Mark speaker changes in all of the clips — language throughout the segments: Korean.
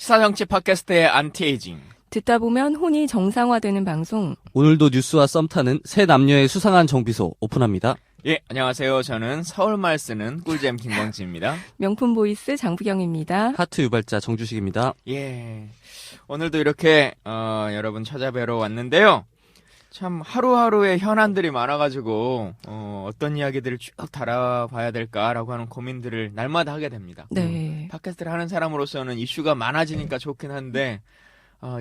Speaker 1: 시사정치 팟캐스트의 안티에이징.
Speaker 2: 듣다 보면 혼이 정상화되는 방송.
Speaker 3: 오늘도 뉴스와 썸 타는 새 남녀의 수상한 정비소 오픈합니다.
Speaker 1: 예, 안녕하세요. 저는 서울말 쓰는 꿀잼 김광지입니다.
Speaker 2: 명품 보이스 장부경입니다.
Speaker 3: 하트 유발자 정주식입니다.
Speaker 1: 예, 오늘도 이렇게 여러분 찾아뵈러 왔는데요. 참 하루하루의 현안들이 많아가지고 어떤 이야기들을 쭉 달아봐야 될까라고 하는 고민들을 날마다 하게 됩니다.
Speaker 2: 네.
Speaker 1: 팟캐스트를 하는 사람으로서는 이슈가 많아지니까 좋긴 한데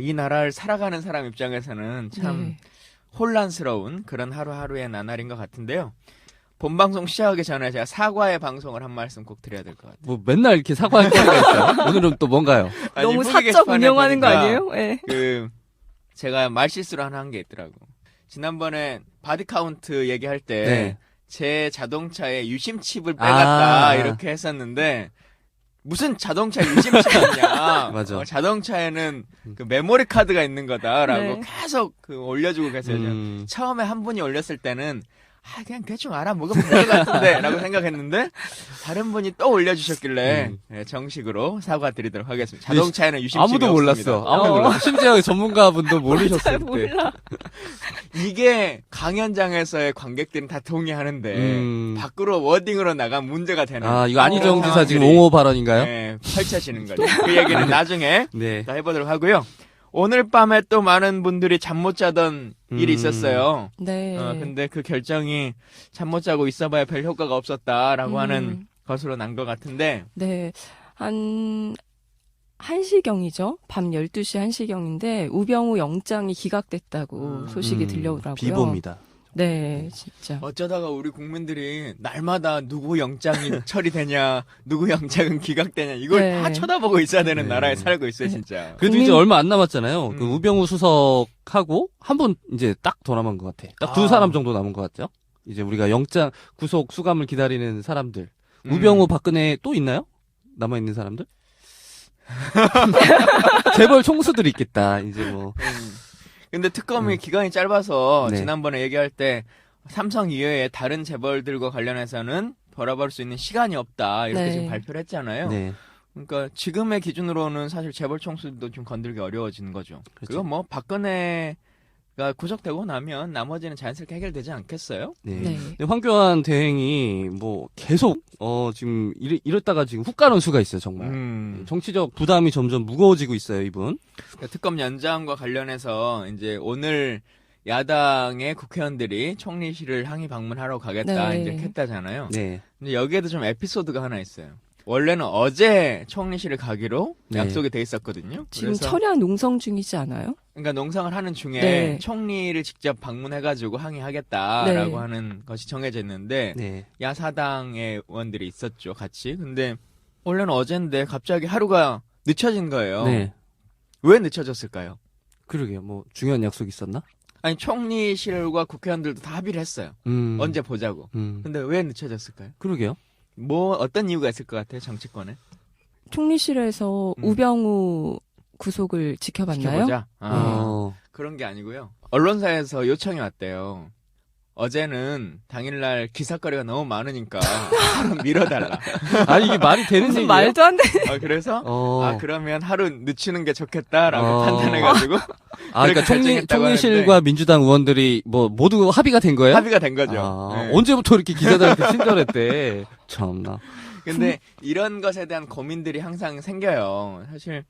Speaker 1: 이 나라를 살아가는 사람 입장에서는 참
Speaker 2: 네.
Speaker 1: 혼란스러운 그런 하루하루의 나날인 것 같은데요. 본방송 시작하기 전에 제가 사과의 방송을 한 말씀 꼭 드려야 될 것 같아요.
Speaker 3: 뭐 맨날 이렇게 사과할 때가 있어요. 오늘은 또 뭔가요?
Speaker 1: 아니,
Speaker 2: 너무
Speaker 1: 후기
Speaker 2: 사적
Speaker 1: 게시판에
Speaker 2: 운영하는 거
Speaker 1: 보니까
Speaker 2: 아니에요? 네.
Speaker 1: 제가 말실수를 하나 한 게 있더라고. 지난번에 바디 카운트 얘기할 때
Speaker 3: 네.
Speaker 1: 제 자동차에 유심칩을 빼갔다
Speaker 3: 아.
Speaker 1: 이렇게 했었는데 무슨 자동차에 유심칩이냐.
Speaker 3: 맞아.
Speaker 1: 자동차에는 그 메모리 카드가 있는 거다라고
Speaker 2: 네.
Speaker 1: 계속 올려주고 계세요. 처음에 한 분이 올렸을 때는 그냥 대충 알아먹으면 될 것 같은데 라고 생각했는데 다른 분이 또 올려주셨길래 네, 정식으로 사과드리도록 하겠습니다. 자동차에는 유심칩이
Speaker 3: 아무도
Speaker 1: 없습니다.
Speaker 3: 몰랐어. 아무도 몰랐어. 심지어 전문가분도
Speaker 2: 잘
Speaker 3: 모르셨을 때.
Speaker 2: 몰라.
Speaker 1: 이게 강연장에서의 관객들은 다 동의하는데 밖으로 워딩으로 나가면 문제가 되는
Speaker 3: 이거 안희정 지사 지금
Speaker 1: 상황들이,
Speaker 3: 옹호 발언인가요?
Speaker 1: 네, 펼쳐지는 거죠. 그 얘기는 나중에
Speaker 3: 네.
Speaker 1: 더 해보도록 하고요. 오늘 밤에 또 많은 분들이 잠 못 자던 일이 있었어요.
Speaker 2: 네.
Speaker 1: 근데 그 결정이 잠 못 자고 있어봐야 별 효과가 없었다라고 하는 것으로 난 것 같은데.
Speaker 2: 네. 한 1시경이죠. 밤 12시 1시경인데 우병우 영장이 기각됐다고 소식이 들려오더라고요.
Speaker 3: 비보입니다.
Speaker 2: 네, 진짜.
Speaker 1: 어쩌다가 우리 국민들이 날마다 누구 영장이 처리되냐, 누구 영장은 기각되냐, 이걸
Speaker 2: 네.
Speaker 1: 다 쳐다보고 있어야 되는
Speaker 3: 네.
Speaker 1: 나라에 살고 있어요, 진짜.
Speaker 3: 그래도 이제 얼마 안 남았잖아요. 그
Speaker 1: 음.
Speaker 3: 우병우 수석하고 한 분 이제 딱 더 남은 것 같아. 딱 두 사람 정도 남은 것 같죠? 이제 우리가 영장 구속 수감을 기다리는 사람들. 우병우 박근혜 또 있나요? 남아있는 사람들? 재벌 총수들이 있겠다, 이제 뭐.
Speaker 1: 근데 특검이 기간이 짧아서
Speaker 3: 네.
Speaker 1: 지난번에 얘기할 때 삼성 이외에 다른 재벌들과 관련해서는 벌어볼 수 있는 시간이 없다 이렇게
Speaker 2: 네.
Speaker 1: 지금 발표를 했잖아요.
Speaker 3: 네.
Speaker 1: 그러니까 지금의 기준으로는 사실 재벌 총수도 좀 건들기 어려워지는 거죠.
Speaker 3: 그렇죠.
Speaker 1: 그건 뭐 박근혜가 구속되고 나면 나머지는 자연스럽게 해결되지 않겠어요?
Speaker 3: 네.
Speaker 2: 네.
Speaker 3: 근데 황교안 대행이 뭐 계속 지금 이랬다가 지금 훅 가는 수가 있어요, 정말. 정치적 부담이 점점 무거워지고 있어요, 이분.
Speaker 1: 그러니까 특검 연장과 관련해서 이제 오늘 야당의 국회의원들이 총리실을 항의 방문하러 가겠다
Speaker 2: 네.
Speaker 1: 이제 했다잖아요.
Speaker 3: 네.
Speaker 1: 근데 여기에도 좀 에피소드가 하나 있어요. 원래는 어제 총리실을 가기로
Speaker 3: 네.
Speaker 1: 약속이 돼 있었거든요.
Speaker 2: 지금
Speaker 1: 그래서
Speaker 2: 철야 농성 중이지 않아요?
Speaker 1: 그러니까 농성을 하는 중에
Speaker 2: 네.
Speaker 1: 총리를 직접 방문해가지고 항의하겠다라고
Speaker 2: 네.
Speaker 1: 하는 것이 정해져 있는데
Speaker 3: 네.
Speaker 1: 야사당의 의원들이 있었죠, 같이. 근데 원래는 어제인데 갑자기 하루가 늦춰진 거예요.
Speaker 3: 네.
Speaker 1: 왜 늦춰졌을까요?
Speaker 3: 그러게요. 뭐 중요한 약속 있었나?
Speaker 1: 아니 총리실과 국회의원들도 다 합의를 했어요. 언제 보자고. 근데 왜 늦춰졌을까요?
Speaker 3: 그러게요.
Speaker 1: 뭐 어떤 이유가 있을 것 같아요, 정치권에?
Speaker 2: 총리실에서 우병우 구속을 지켜봤나요?
Speaker 1: 지켜보자.
Speaker 3: 어.
Speaker 1: 그런 게 아니고요. 언론사에서 요청이 왔대요. 어제는 당일날 기사거리가 너무 많으니까 하루 밀어달라.
Speaker 3: 아니 이게 말이 되는
Speaker 2: 무슨
Speaker 3: 얘기예요?
Speaker 2: 말도 안 돼.
Speaker 1: 그래서 그러면 하루 늦추는 게 좋겠다라고 판단해가지고
Speaker 3: 그러니까
Speaker 1: 결정했다고
Speaker 3: 총리실과
Speaker 1: 하는데.
Speaker 3: 민주당 의원들이 뭐 모두 합의가 된 거예요?
Speaker 1: 합의가 된 거죠. 네.
Speaker 3: 언제부터 이렇게 기자들한테 친절했대? 참나.
Speaker 1: 근데 이런 것에 대한 고민들이 항상 생겨요. 사실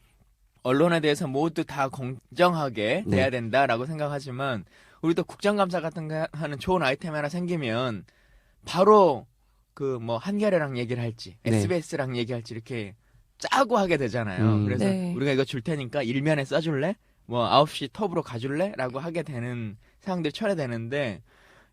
Speaker 1: 언론에 대해서 모두 다 공정하게
Speaker 3: 네.
Speaker 1: 돼야 된다라고 생각하지만 우리도 국정감사 같은 거 하는 좋은 아이템 하나 생기면 바로 그 뭐 한겨레랑 얘기를 할지
Speaker 3: 네.
Speaker 1: SBS랑 얘기할지 이렇게 짜고 하게 되잖아요. 그래서
Speaker 2: 네.
Speaker 1: 우리가 이거 줄 테니까 일면에 써줄래? 뭐 9시 톱으로 가줄래? 라고 하게 되는 상황들이 초래되는데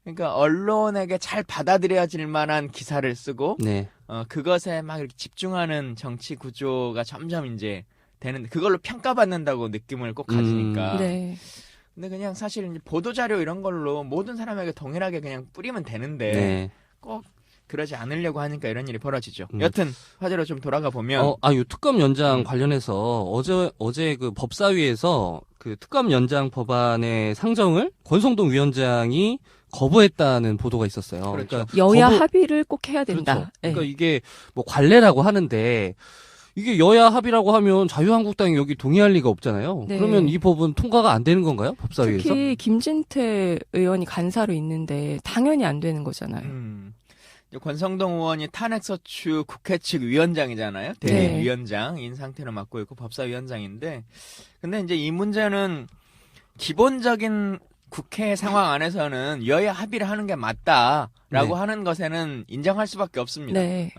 Speaker 1: 그러니까 언론에게 잘 받아들여질 만한 기사를 쓰고
Speaker 3: 네.
Speaker 1: 그것에 막 이렇게 집중하는 정치 구조가 점점 이제 되는데 그걸로 평가받는다고 느낌을 꼭 가지니까.
Speaker 2: 네.
Speaker 1: 근데 그냥 사실 이제 보도자료 이런 걸로 모든 사람에게 동일하게 그냥 뿌리면 되는데
Speaker 3: 네.
Speaker 1: 꼭 그러지 않으려고 하니까 이런 일이 벌어지죠. 여튼 화제로 좀 돌아가 보면
Speaker 3: 요 특검 연장 관련해서 어제 그 법사위에서 그 특검 연장 법안의 상정을 권성동 위원장이 거부했다는 보도가 있었어요.
Speaker 1: 그렇죠.
Speaker 2: 여야 합의를 꼭 해야 된다.
Speaker 3: 그렇죠.
Speaker 2: 네.
Speaker 3: 그러니까 이게 뭐 관례라고 하는데 이게 여야 합의라고 하면 자유한국당이 여기 동의할 리가 없잖아요.
Speaker 2: 네.
Speaker 3: 그러면 이 법은 통과가 안 되는 건가요? 법사위에서?
Speaker 2: 특히 김진태 의원이 간사로 있는데 당연히 안 되는 거잖아요.
Speaker 1: 이제 권성동 의원이 탄핵소추 국회 측 위원장이잖아요.
Speaker 2: 네.
Speaker 1: 대위원장인 상태로 맡고 있고 법사위원장인데, 근데 이제 이 문제는 기본적인 국회 상황 안에서는 여야 합의를 하는 게 맞다라고
Speaker 3: 네.
Speaker 1: 하는 것에는 인정할 수밖에 없습니다.
Speaker 2: 네.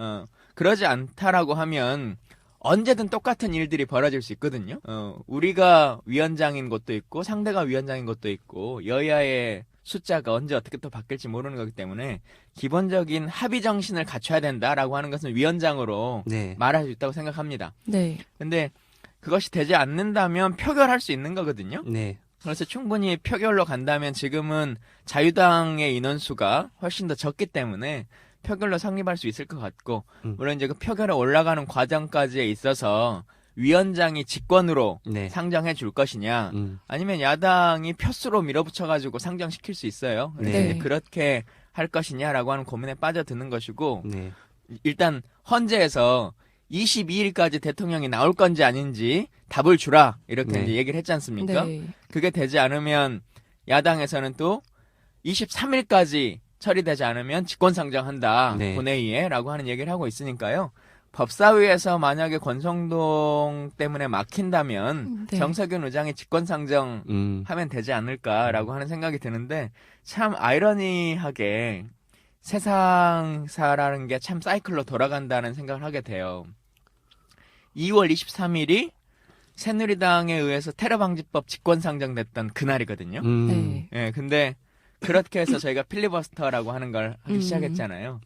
Speaker 1: 그러지 않다라고 하면 언제든 똑같은 일들이 벌어질 수 있거든요. 우리가 위원장인 것도 있고 상대가 위원장인 것도 있고 여야의 숫자가 언제 어떻게 또 바뀔지 모르는 거기 때문에 기본적인 합의 정신을 갖춰야 된다라고 하는 것은 위원장으로
Speaker 3: 네.
Speaker 1: 말할 수 있다고 생각합니다.
Speaker 2: 네.
Speaker 1: 근데 그것이 되지 않는다면 표결할 수 있는 거거든요.
Speaker 3: 네.
Speaker 1: 그래서 충분히 표결로 간다면 지금은 자유당의 인원수가 훨씬 더 적기 때문에 표결로 성립할 수 있을 것 같고, 물론 이제 그 표결에 올라가는 과정까지에 있어서 위원장이 직권으로
Speaker 3: 네.
Speaker 1: 상정해 줄 것이냐, 아니면 야당이 표수로 밀어붙여가지고 상정시킬 수 있어요. 그래서
Speaker 3: 네.
Speaker 1: 이제 그렇게 할 것이냐라고 하는 고민에 빠져드는 것이고,
Speaker 3: 네.
Speaker 1: 일단 헌재에서 22일까지 대통령이 나올 건지 아닌지 답을 주라 이렇게
Speaker 3: 네.
Speaker 1: 이제 얘기를 했지 않습니까?
Speaker 2: 네.
Speaker 1: 그게 되지 않으면 야당에서는 또 23일까지 처리되지 않으면 직권상정한다
Speaker 3: 네.
Speaker 1: 본회의에라고 하는 얘기를 하고 있으니까요. 법사위에서 만약에 권성동 때문에 막힌다면
Speaker 2: 네.
Speaker 1: 정세균 의장이 직권상정 하면 되지 않을까라고 하는 생각이 드는데, 참 아이러니하게 세상사라는 게 참 사이클로 돌아간다는 생각을 하게 돼요. 2월 23일이 새누리당에 의해서 테러방지법 직권상정됐던 그날이거든요.
Speaker 2: 네.
Speaker 1: 예, 근데 그렇게 해서 저희가 필리버스터라고 하는 걸 하기 시작했잖아요.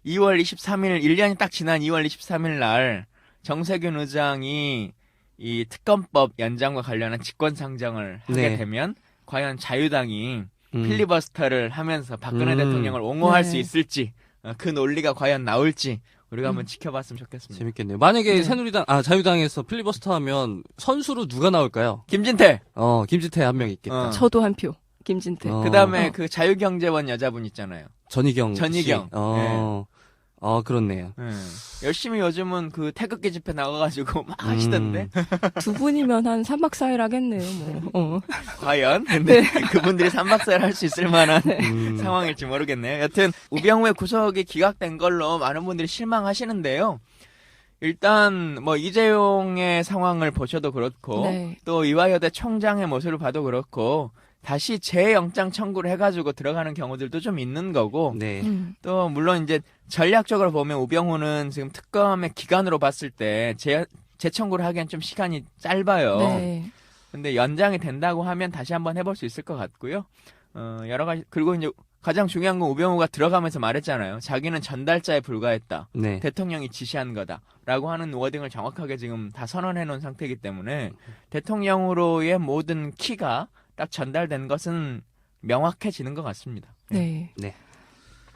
Speaker 1: 2월 23일, 1년이 딱 지난 2월 23일 날 정세균 의장이 이 특검법 연장과 관련한 직권상정을 하게
Speaker 3: 네.
Speaker 1: 되면 과연 자유당이 필리버스터를 하면서 박근혜 대통령을 옹호할
Speaker 2: 네.
Speaker 1: 수 있을지, 그 논리가 과연 나올지 우리가 한번 지켜봤으면 좋겠습니다.
Speaker 3: 재밌겠네요. 만약에
Speaker 2: 네.
Speaker 3: 자유당에서 필리버스터 하면 선수로 누가 나올까요?
Speaker 1: 김진태.
Speaker 3: 김진태 한 명 있겠다.
Speaker 2: 저도 한 표. 김진태.
Speaker 1: 그다음에 그 자유경제원 여자분 있잖아요.
Speaker 3: 전희경.
Speaker 1: 전희경.
Speaker 3: 씨. 그렇네요.
Speaker 1: 열심히 요즘은 그 태극기 집회 나가가지고 막 하시던데.
Speaker 2: 두 분이면 한 3박 4일 하겠네요. 뭐.
Speaker 1: 과연? 근데 그분들이 3박 4일 할 수 있을 만한 상황일지 모르겠네요. 여튼 우병우의 구속이 기각된 걸로 많은 분들이 실망하시는데요. 일단 뭐 이재용의 상황을 보셔도 그렇고,
Speaker 2: 네.
Speaker 1: 또 이화여대 총장의 모습을 봐도 그렇고, 다시 재영장 청구를 해가지고 들어가는 경우들도 좀 있는 거고,
Speaker 3: 네.
Speaker 1: 또 물론 이제 전략적으로 보면 우병우는 지금 특검의 기간으로 봤을 때 재청구를 하기엔 좀 시간이 짧아요.
Speaker 2: 네.
Speaker 1: 근데 연장이 된다고 하면 다시 한번 해볼 수 있을 것 같고요. 여러 가지, 그리고 이제 가장 중요한 건 우병우가 들어가면서 말했잖아요. 자기는 전달자에 불과했다.
Speaker 3: 네.
Speaker 1: 대통령이 지시한 거다라고 하는 워딩을 정확하게 지금 다 선언해 놓은 상태이기 때문에 대통령으로의 모든 키가 딱 전달된 것은 명확해지는 것 같습니다.
Speaker 2: 네.
Speaker 3: 네.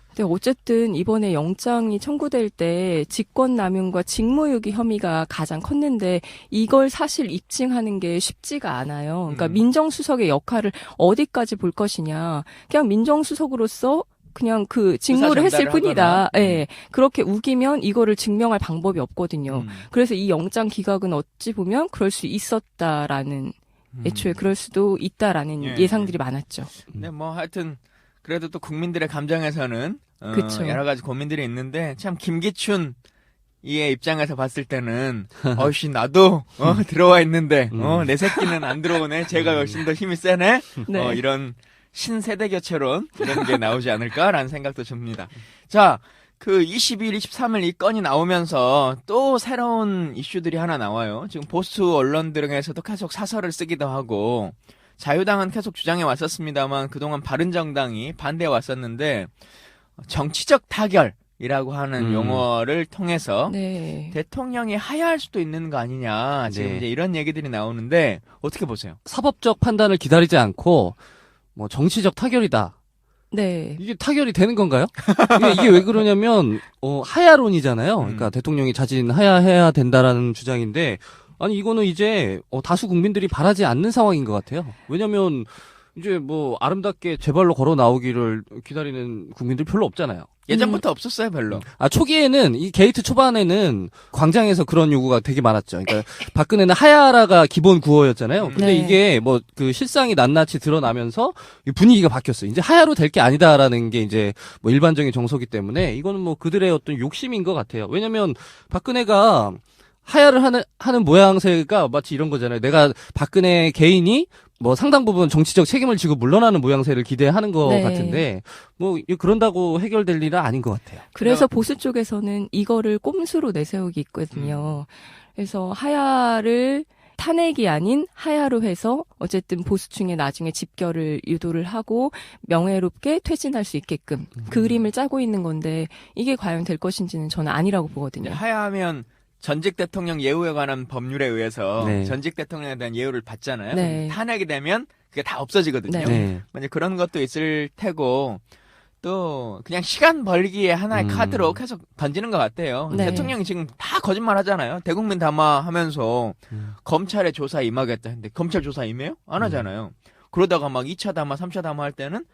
Speaker 2: 근데 어쨌든 이번에 영장이 청구될 때 직권남용과 직무유기 혐의가 가장 컸는데 이걸 사실 입증하는 게 쉽지가 않아요. 그러니까 민정수석의 역할을 어디까지 볼 것이냐. 그냥 민정수석으로서 그냥 그 직무를 했을 뿐이다. 예. 네. 그렇게 우기면 이거를 증명할 방법이 없거든요. 그래서 이 영장 기각은 어찌 보면 그럴 수 있었다라는, 애초에 그럴 수도 있다라는 예상들이 많았죠.
Speaker 1: 네, 뭐 하여튼 그래도 또 국민들의 감정에서는
Speaker 2: 그쵸.
Speaker 1: 여러 가지 고민들이 있는데, 참 김기춘 이의 입장에서 봤을 때는 어씨 나도 들어와 있는데 내 새끼는 안 들어오네. 제가 훨씬 더 힘이 세네.
Speaker 2: 네.
Speaker 1: 이런 신세대 교체론 이런 게 나오지 않을까라는 생각도 듭니다. 자, 그 22일, 23일 이 건이 나오면서 또 새로운 이슈들이 하나 나와요. 지금 보수 언론들에서도 계속 사설을 쓰기도 하고, 자유당은 계속 주장해 왔었습니다만 그동안 바른정당이 반대해 왔었는데, 정치적 타결이라고 하는 용어를 통해서
Speaker 2: 네.
Speaker 1: 대통령이 하야할 수도 있는 거 아니냐, 지금
Speaker 3: 네.
Speaker 1: 이제 이런 얘기들이 나오는데 어떻게 보세요?
Speaker 3: 사법적 판단을 기다리지 않고 뭐 정치적 타결이다.
Speaker 2: 네.
Speaker 3: 이게 타결이 되는 건가요? 이게 왜 그러냐면 하야론이잖아요. 그러니까 대통령이 자진 하야해야 된다라는 주장인데, 아니 이거는 이제 다수 국민들이 바라지 않는 상황인 것 같아요. 왜냐면 이제 뭐 아름답게 제발로 걸어 나오기를 기다리는 국민들 별로 없잖아요.
Speaker 1: 예전부터 없었어요, 별로.
Speaker 3: 초기에는 이 게이트 초반에는 광장에서 그런 요구가 되게 많았죠. 그러니까 박근혜는 하야라가 기본 구호였잖아요. 근데
Speaker 2: 네.
Speaker 3: 이게 뭐 그 실상이 낱낱이 드러나면서 이 분위기가 바뀌었어요. 이제 하야로 될 게 아니다라는 게 이제 뭐 일반적인 정서기 때문에 이거는 뭐 그들의 어떤 욕심인 것 같아요. 왜냐면 박근혜가 하야를 하는 모양새가 마치 이런 거잖아요. 내가 박근혜 개인이 뭐 상당 부분 정치적 책임을 지고 물러나는 모양새를 기대하는 것
Speaker 2: 네.
Speaker 3: 같은데 뭐 그런다고 해결될 일은 아닌 것 같아요.
Speaker 2: 그래서 보수 쪽에서는 이거를 꼼수로 내세우기 있거든요. 그래서 하야를 탄핵이 아닌 하야로 해서 어쨌든 보수층에 나중에 집결을 유도를 하고 명예롭게 퇴진할 수 있게끔 그 그림을 짜고 있는 건데 이게 과연 될 것인지는 저는 아니라고 보거든요.
Speaker 1: 하야하면 전직 대통령 예우에 관한 법률에 의해서
Speaker 3: 네.
Speaker 1: 전직 대통령에 대한 예우를 받잖아요.
Speaker 2: 네.
Speaker 1: 탄핵이 되면 그게 다 없어지거든요.
Speaker 2: 네.
Speaker 1: 이제 그런 것도 있을 테고 또 그냥 시간 벌기에 하나의 카드로 계속 던지는 것 같아요.
Speaker 2: 네.
Speaker 1: 대통령이 지금 다 거짓말 하잖아요. 대국민 담화하면서 검찰의 조사에 임하겠다 했는데 검찰 조사 임해요? 안 하잖아요. 그러다가 막 2차 담화, 3차 담화 할 때는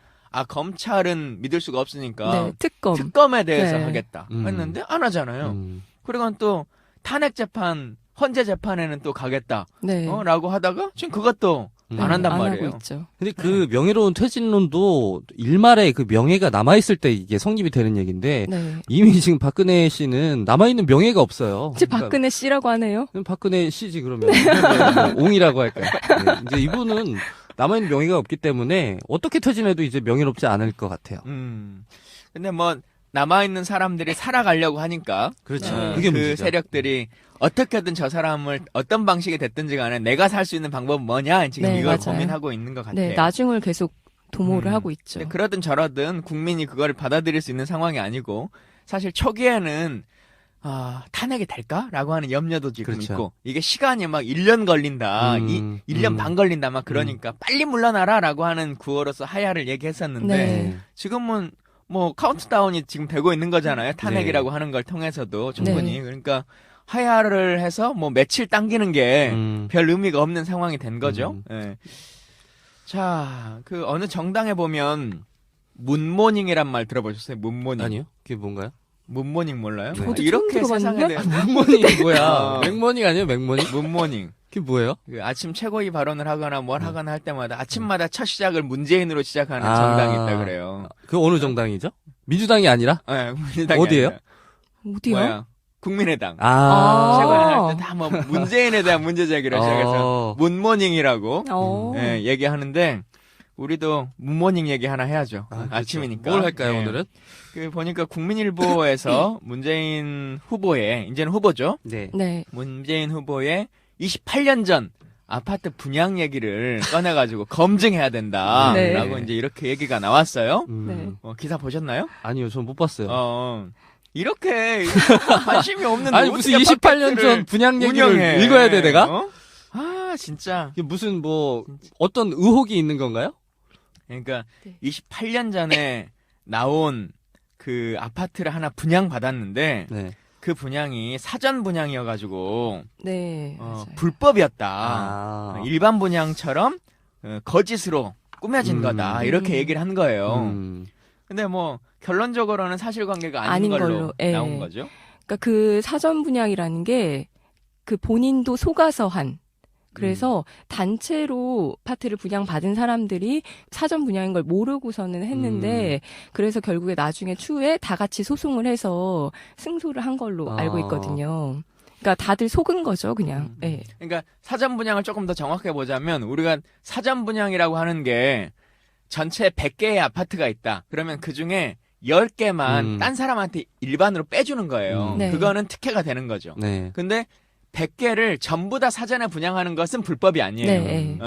Speaker 1: 검찰은 믿을 수가 없으니까
Speaker 2: 네, 특검.
Speaker 1: 특검에 대해서
Speaker 2: 네.
Speaker 1: 하겠다 했는데 안 하잖아요.
Speaker 3: 음.
Speaker 1: 그리고 또 탄핵 재판, 헌재 재판에는 또 가겠다.
Speaker 2: 네.
Speaker 1: 라고 하다가 지금 그것도 안 한단
Speaker 2: 안
Speaker 1: 말이에요.
Speaker 2: 하고 있죠.
Speaker 3: 근데 그 명예로운 퇴진론도 일말의 그 명예가 남아있을 때 이게 성립이 되는 얘기인데
Speaker 2: 네.
Speaker 3: 이미 지금 박근혜 씨는 남아있는 명예가 없어요.
Speaker 2: 이제
Speaker 3: 그러니까
Speaker 2: 박근혜 씨라고 하네요.
Speaker 3: 박근혜 씨지 그러면 옹이라고 할까요? 네, 이제 이분은 남아있는 명예가 없기 때문에 어떻게 퇴진해도 이제 명예롭지 않을 것 같아요.
Speaker 1: 근데 뭐 남아있는 사람들이 살아가려고 하니까
Speaker 3: 그렇죠.
Speaker 2: 네.
Speaker 3: 그게
Speaker 1: 그
Speaker 3: 문제죠.
Speaker 1: 세력들이 어떻게든 저 사람을 어떤 방식이 됐든지 간에 내가 살 수 있는 방법은 뭐냐 지금
Speaker 2: 네,
Speaker 1: 이걸
Speaker 2: 맞아요.
Speaker 1: 고민하고 있는 것 같아요.
Speaker 2: 네, 나중을 계속 도모를 하고 있죠.
Speaker 1: 근데 그러든 저러든 국민이 그걸 받아들일 수 있는 상황이 아니고 사실 초기에는 탄핵이 될까라고 하는 염려도 지금
Speaker 3: 그렇죠.
Speaker 1: 있고 이게 시간이 막 1년 걸린다, 1년 반 걸린다 막 그러니까 빨리 물러나라라고 하는 구호로서 하야를 얘기했었는데
Speaker 2: 네.
Speaker 1: 지금은 뭐 카운트다운이 지금 되고 있는 거잖아요. 탄핵이라고 하는 걸 통해서도 충분히
Speaker 2: 네.
Speaker 1: 그러니까 하야를 해서 뭐 며칠 당기는 게 별 의미가 없는 상황이 된 거죠. 예. 자, 그 어느 정당에 보면 문모닝이란 말 들어보셨어요? 문모닝.
Speaker 3: 아니요? 그게 뭔가요?
Speaker 1: 문모닝 몰라요?
Speaker 2: 저도
Speaker 1: 이렇게
Speaker 2: 처음
Speaker 1: 세상에
Speaker 2: 들어봤는데?
Speaker 1: 대해
Speaker 3: 맥모닝이 뭐야? 맥모닝 아니에요? 맥모닝?
Speaker 1: 문모닝.
Speaker 3: 그게 뭐예요?
Speaker 1: 그 아침 최고위 발언을 하거나 뭘 하거나 할 때마다 아침마다 첫 시작을 문재인으로 시작하는 정당이 있다 그래요.
Speaker 3: 그 어느 정당이죠? 민주당이 아니라?
Speaker 1: 네, 민주당이
Speaker 3: 어디예요?
Speaker 1: 아니라.
Speaker 2: 어디요?
Speaker 1: 뭐야? 국민의당.
Speaker 2: 아.
Speaker 1: 최고위 할 때 다 뭐 문재인에 대한 문제 제기를 시작해서 문모닝이라고 얘기하는데 우리도 문모닝 얘기 하나 해야죠. 아침이니까.
Speaker 3: 뭘 할까요,
Speaker 1: 네.
Speaker 3: 오늘은?
Speaker 1: 그 보니까 국민일보에서 문재인 후보의 이제는 후보죠.
Speaker 3: 네.
Speaker 2: 네.
Speaker 1: 문재인 후보의 28년 전 아파트 분양 얘기를 꺼내가지고 검증해야 된다라고
Speaker 2: 네.
Speaker 1: 이제 이렇게 얘기가 나왔어요.
Speaker 2: 네.
Speaker 1: 기사 보셨나요?
Speaker 3: 아니요, 전 못 봤어요.
Speaker 1: 이렇게 관심이 없는데
Speaker 3: 아니, 무슨
Speaker 1: 어떻게
Speaker 3: 28년 전 분양 얘기를
Speaker 1: 운영해.
Speaker 3: 읽어야 돼, 내가?
Speaker 1: 진짜.
Speaker 3: 이게 무슨 뭐, 어떤 의혹이 있는 건가요?
Speaker 1: 그러니까
Speaker 2: 네.
Speaker 1: 28년 전에 나온 그 아파트를 하나 분양받았는데
Speaker 3: 네.
Speaker 1: 그 분양이 사전 분양이어가지고
Speaker 2: 네. 맞아요.
Speaker 1: 불법이었다. 일반 분양처럼 거짓으로 꾸며진 거다. 이렇게 얘기를 한 거예요. 근데 뭐 결론적으로는 사실관계가 아닌 걸로
Speaker 2: 예.
Speaker 1: 나온 거죠.
Speaker 2: 그러니까 그 사전 분양이라는 게 그 본인도 속아서 한 그래서 단체로 아파트를 분양받은 사람들이 사전 분양인 걸 모르고서는 했는데 그래서 결국에 나중에 추후에 다 같이 소송을 해서 승소를 한 걸로 알고 있거든요. 그러니까 다들 속은 거죠, 그냥. 예.
Speaker 1: 그러니까 사전 분양을 조금 더 정확하게 보자면 우리가 사전 분양이라고 하는 게 전체 100개의 아파트가 있다. 그러면 그중에 10개만 딴 사람한테 일반으로 빼주는 거예요.
Speaker 2: 네.
Speaker 1: 그거는 특혜가 되는 거죠.
Speaker 3: 네.
Speaker 1: 근데 100개를 전부 다 사전에 분양하는 것은 불법이 아니에요.
Speaker 2: 네.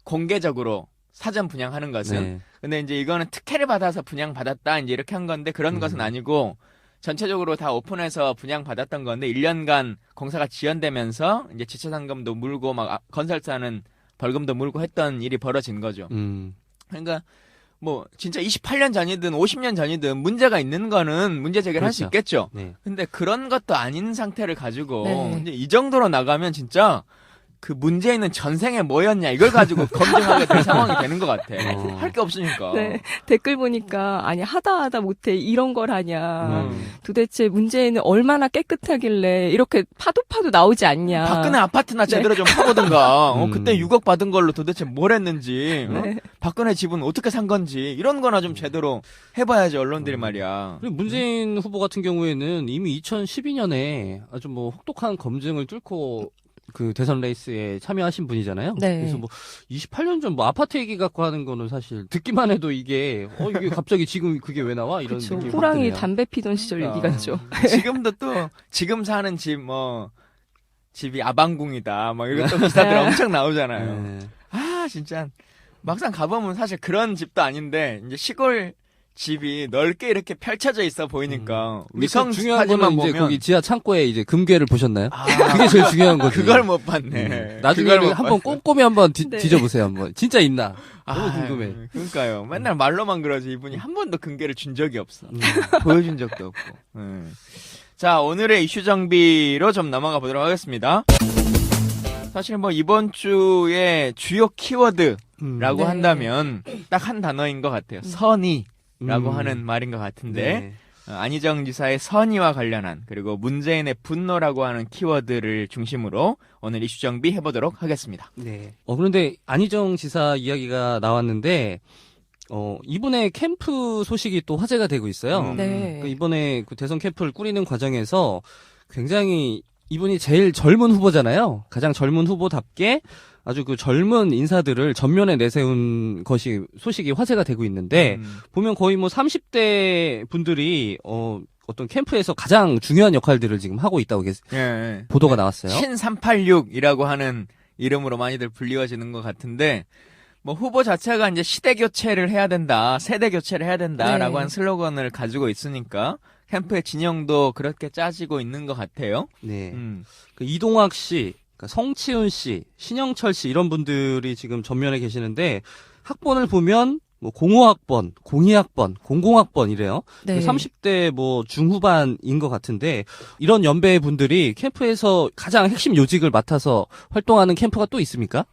Speaker 1: 공개적으로 사전 분양하는 것은.
Speaker 3: 네.
Speaker 1: 근데 이제 이거는 특혜를 받아서 분양받았다. 이제 이렇게 한 건데 그런 것은 아니고 전체적으로 다 오픈해서 분양받았던 건데 1년간 공사가 지연되면서 이제 지체상금도 물고 막 건설사는 벌금도 물고 했던 일이 벌어진 거죠. 그러니까 뭐 진짜 28년 전이든 50년 전이든 문제가 있는 거는 문제 제기를 할 수
Speaker 3: 그렇죠.
Speaker 1: 있겠죠.
Speaker 3: 네.
Speaker 1: 근데 그런 것도 아닌 상태를 가지고
Speaker 2: 네.
Speaker 1: 이제 이 정도로 나가면 진짜 그 문제있는 전생에 뭐였냐 이걸 가지고 검증하게 될 상황이 되는 것 같아.
Speaker 3: 어.
Speaker 1: 할 게 없으니까.
Speaker 2: 네. 댓글 보니까 아니 하다 못해 이런 걸 하냐.
Speaker 1: 음.
Speaker 2: 도대체 문재인은 얼마나 깨끗하길래 이렇게 파도 나오지 않냐.
Speaker 1: 박근혜 아파트나
Speaker 2: 네.
Speaker 1: 제대로 좀 파보든가.
Speaker 3: 음.
Speaker 1: 그때 6억 받은 걸로 도대체 뭘 했는지.
Speaker 2: 네.
Speaker 1: 박근혜 집은 어떻게 산 건지 이런 거나 좀 제대로 해봐야지 언론들이 말이야.
Speaker 3: 그리고 문재인 후보 같은 경우에는 이미 2012년에 아주 뭐 혹독한 검증을 뚫고 그 대선 레이스에 참여하신 분이잖아요.
Speaker 2: 네.
Speaker 3: 그래서 뭐 28년 전 뭐 아파트 얘기 갖고 하는 거는 사실 듣기만 해도 이게 이게 갑자기 지금 그게 왜 나와 이런
Speaker 2: 그렇죠.
Speaker 3: 느낌이
Speaker 2: 호랑이
Speaker 3: 확 드네요.
Speaker 2: 담배 피던 시절 얘기가 나죠.
Speaker 1: 지금도 또 지금 사는 집 집이 아방궁이다. 막 이것도 기사들 엄청 나오잖아요.
Speaker 3: 네.
Speaker 1: 아 진짜 막상 가보면 사실 그런 집도 아닌데 이제 시골 집이 넓게 이렇게 펼쳐져 있어 보이니까 위성
Speaker 3: 근데 중요한
Speaker 1: 사진만
Speaker 3: 거는 이제
Speaker 1: 보면
Speaker 3: 거기 지하 창고에 이제 금괴를 보셨나요?
Speaker 1: 아,
Speaker 3: 그게 제일 중요한 거죠.
Speaker 1: 그걸 못 봤네.
Speaker 3: 나중에
Speaker 1: 그걸 못
Speaker 3: 한번
Speaker 1: 봤어요.
Speaker 3: 꼼꼼히 한번
Speaker 2: 네.
Speaker 3: 뒤져보세요. 한번 진짜 있나? 너무
Speaker 1: 아,
Speaker 3: 궁금해.
Speaker 1: 그러니까요. 맨날 말로만 그러지 이분이 한 번도 금괴를 준 적이 없어.
Speaker 3: 음.
Speaker 1: 보여준 적도 없고. 자, 오늘의 이슈 정비로 좀 넘어가 보도록 하겠습니다. 사실 뭐 이번 주에 주요 키워드라고
Speaker 2: 네.
Speaker 1: 한다면 딱 한 단어인 것 같아요. 선의라고 하는 말인 것 같은데
Speaker 3: 네.
Speaker 1: 안희정 지사의 선의와 관련한 그리고 문재인의 분노라고 하는 키워드를 중심으로 오늘 이슈 정비 해보도록 하겠습니다.
Speaker 3: 네. 그런데 안희정 지사 이야기가 나왔는데 이분의 캠프 소식이 또 화제가 되고 있어요.
Speaker 2: 네.
Speaker 3: 그 이번에 그 대선 캠프를 꾸리는 과정에서 굉장히 이분이 제일 젊은 후보잖아요. 가장 젊은 후보답게 아주 그 젊은 인사들을 전면에 내세운 것이 소식이 화제가 되고 있는데 보면 거의 뭐 30대 분들이 어떤 캠프에서 가장 중요한 역할들을 지금 하고 있다고
Speaker 1: 예.
Speaker 3: 보도가 나왔어요.
Speaker 1: 신386이라고 하는 이름으로 많이들 불리워지는 것 같은데 뭐 후보 자체가 이제 시대 교체를 해야 된다, 세대 교체를 해야 된다라고
Speaker 2: 네.
Speaker 1: 하는 슬로건을 가지고 있으니까 캠프의 진영도 그렇게 짜지고 있는 것 같아요.
Speaker 3: 네. 그 이동학 씨, 그러니까 성치훈 씨, 신영철 씨 이런 분들이 지금 전면에 계시는데 학번을 보면 뭐 05학번, 02학번, 00학번 이래요.
Speaker 2: 네.
Speaker 3: 30대 뭐 중후반인 것 같은데 이런 연배의 분들이 캠프에서 가장 핵심 요직을 맡아서 활동하는 캠프가 또 있습니까?